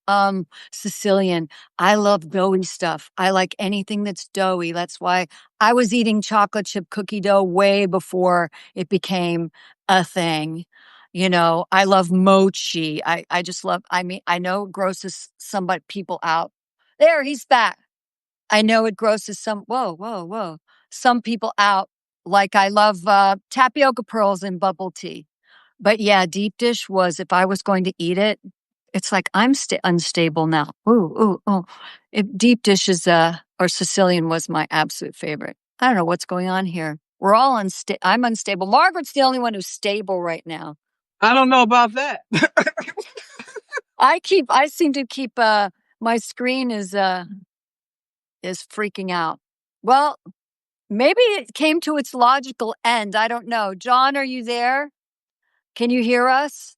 B: Sicilian. I love doughy stuff. I like anything that's doughy. That's why I was eating chocolate chip cookie dough way before it became a thing. I love mochi. I just love I mean, I know it grosses people out. There, he's back. I know it grosses some people out, like I love, tapioca pearls in bubble tea. But yeah, deep dish was if I was going to eat it, it's like I'm unstable now. Ooh. If deep dish is, or Sicilian was my absolute favorite. I don't know what's going on here. We're all I'm unstable. Margaret's the only one who's stable right now.
C: I don't know about that.
B: I seem to keep, my screen is freaking out. Well, maybe it came to its logical end. I don't know. John, are you there? Can you hear us?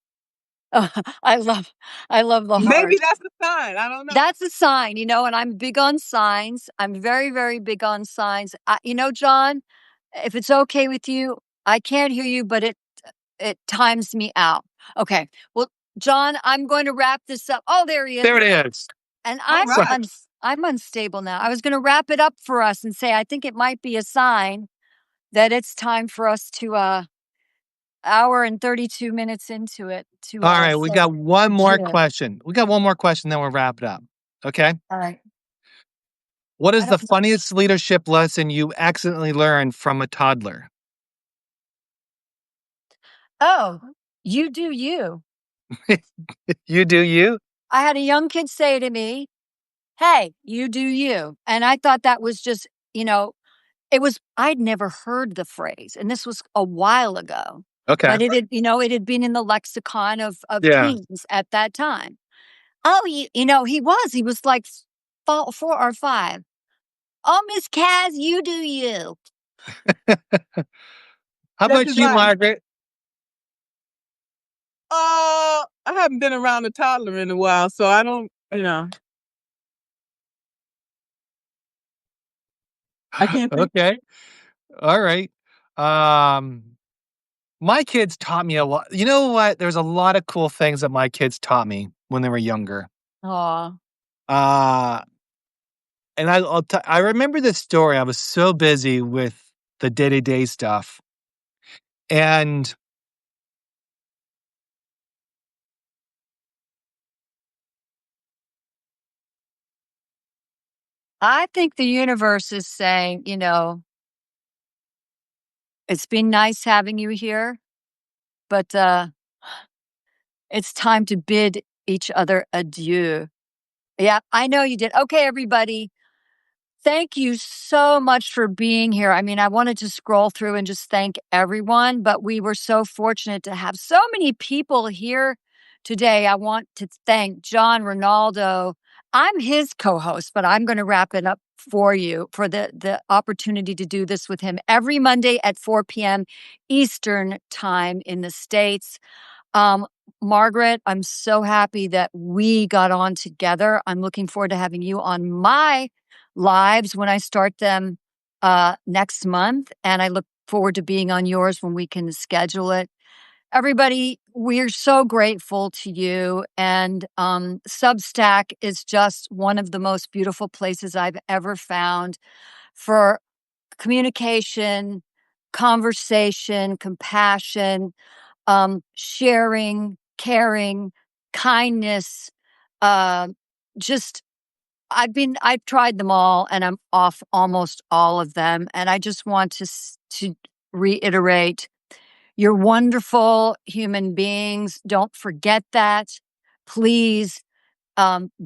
B: Oh, I love the
C: Maybe
B: heart.
C: that's the sign. I don't know.
B: That's a sign, and I'm big on signs. I'm very, very big on signs. John, if it's okay with you, I can't hear you, but it times me out. Okay. Well, John, I'm going to wrap this up. Oh, there he is.
A: There it is.
B: And
C: All
B: I'm
C: right.
B: I'm unstable now. I was going to wrap it up for us and say I think it might be a sign that it's time for us to hour and 32 minutes into it.
A: All right, we got one more question. Then we'll wrap it up. Okay?
B: All right.
A: What is the funniest leadership lesson you accidentally learned from a toddler?
B: Oh, you do you.
A: You do you?
B: I had a young kid say to me, "Hey, you do you." And I thought that was just, I'd never heard the phrase, and this was a while ago,
A: Okay.
B: but it had been in the lexicon of
A: Yeah.
B: teens at that time. Oh, he was like 4 or 5. "Oh, Miss KaZ, you do you."
A: How
C: That's
A: about
C: his
A: you,
C: line.
A: Margaret?
C: I haven't been around a toddler in a while, so I don't, I can't think.
A: Okay. All right. Um, my kids taught me a lot. You know what? There's a lot of cool things that my kids taught me when they were younger.
B: Aw.
A: Uh, and I remember this story. I was so busy with the day-to-day stuff. And
B: I think the universe is saying, "It's been nice having you here, but, it's time to bid each other adieu." Yeah, I know you did. Okay, everybody. Thank you so much for being here. I mean, I wanted to scroll through and just thank everyone, but we were so fortunate to have so many people here today. I want to thank John Ronaldo. I'm his co-host, but I'm going to wrap it up for you for the opportunity to do this with him every Monday at 4 p.m. Eastern time in the States. Um, Margaret, I'm so happy that we got on together. I'm looking forward to having you on my lives when I start them next month. And I look forward to being on yours when we can schedule it. Everybody, we're so grateful to you. And Substack is just one of the most beautiful places I've ever found for communication, conversation, compassion, sharing, caring, kindness, uh, just I've tried them all and I'm off almost all of them. And I just want to reiterate, you're wonderful human beings. Don't forget that. Please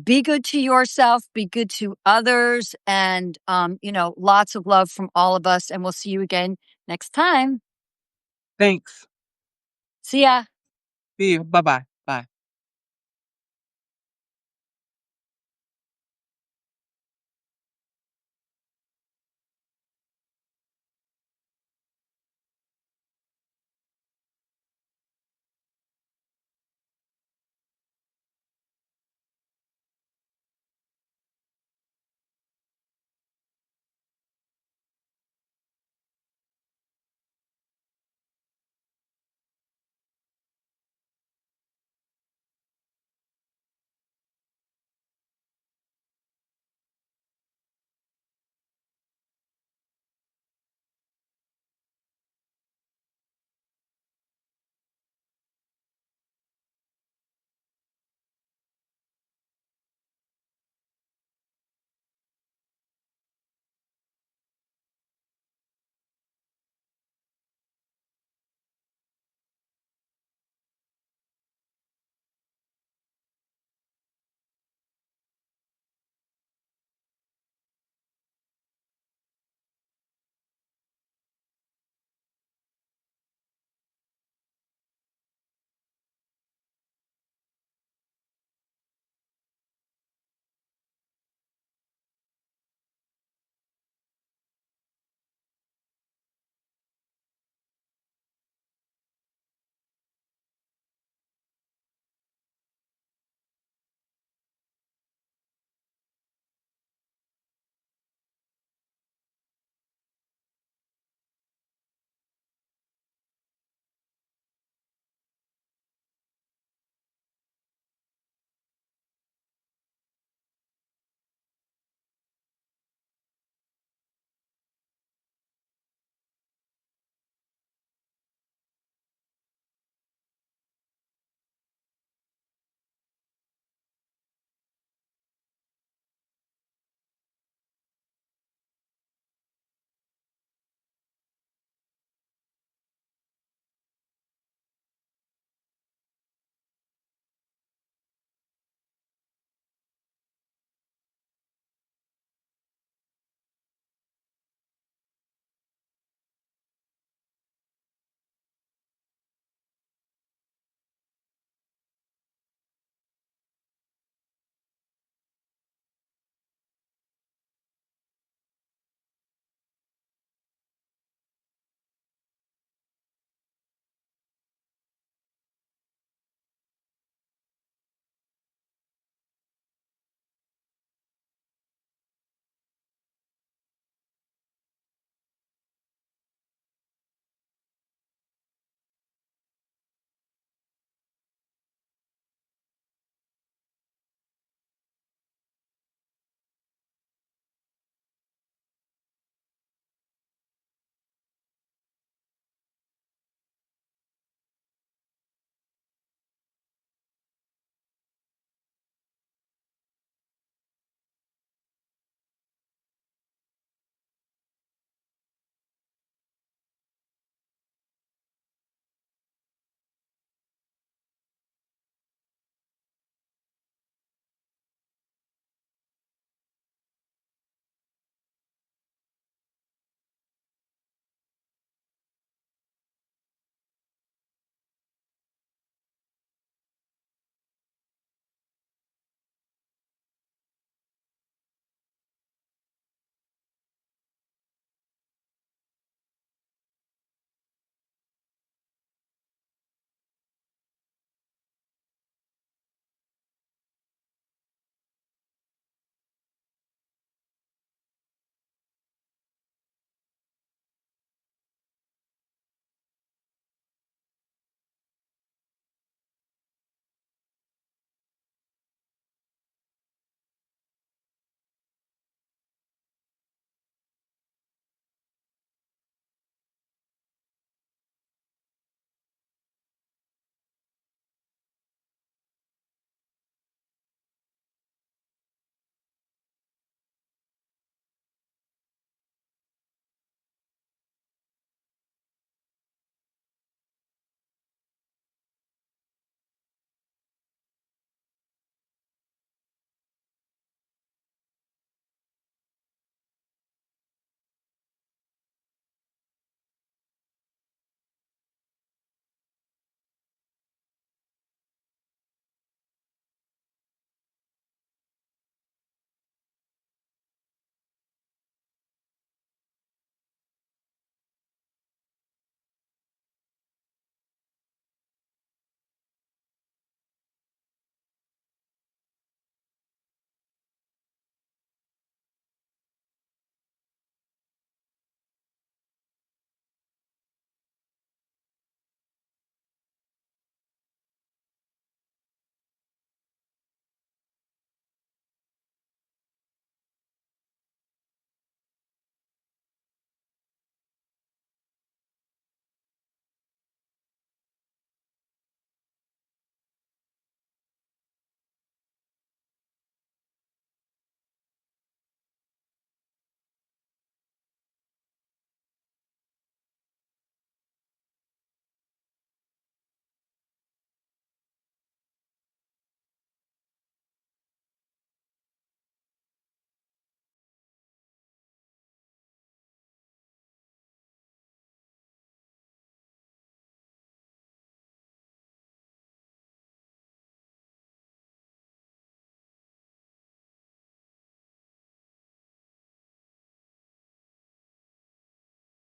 B: be good to yourself, be good to others, and lots of love from all of us. And we'll see you again next time.
C: Thanks.
B: See ya.
C: See you. Bye-bye.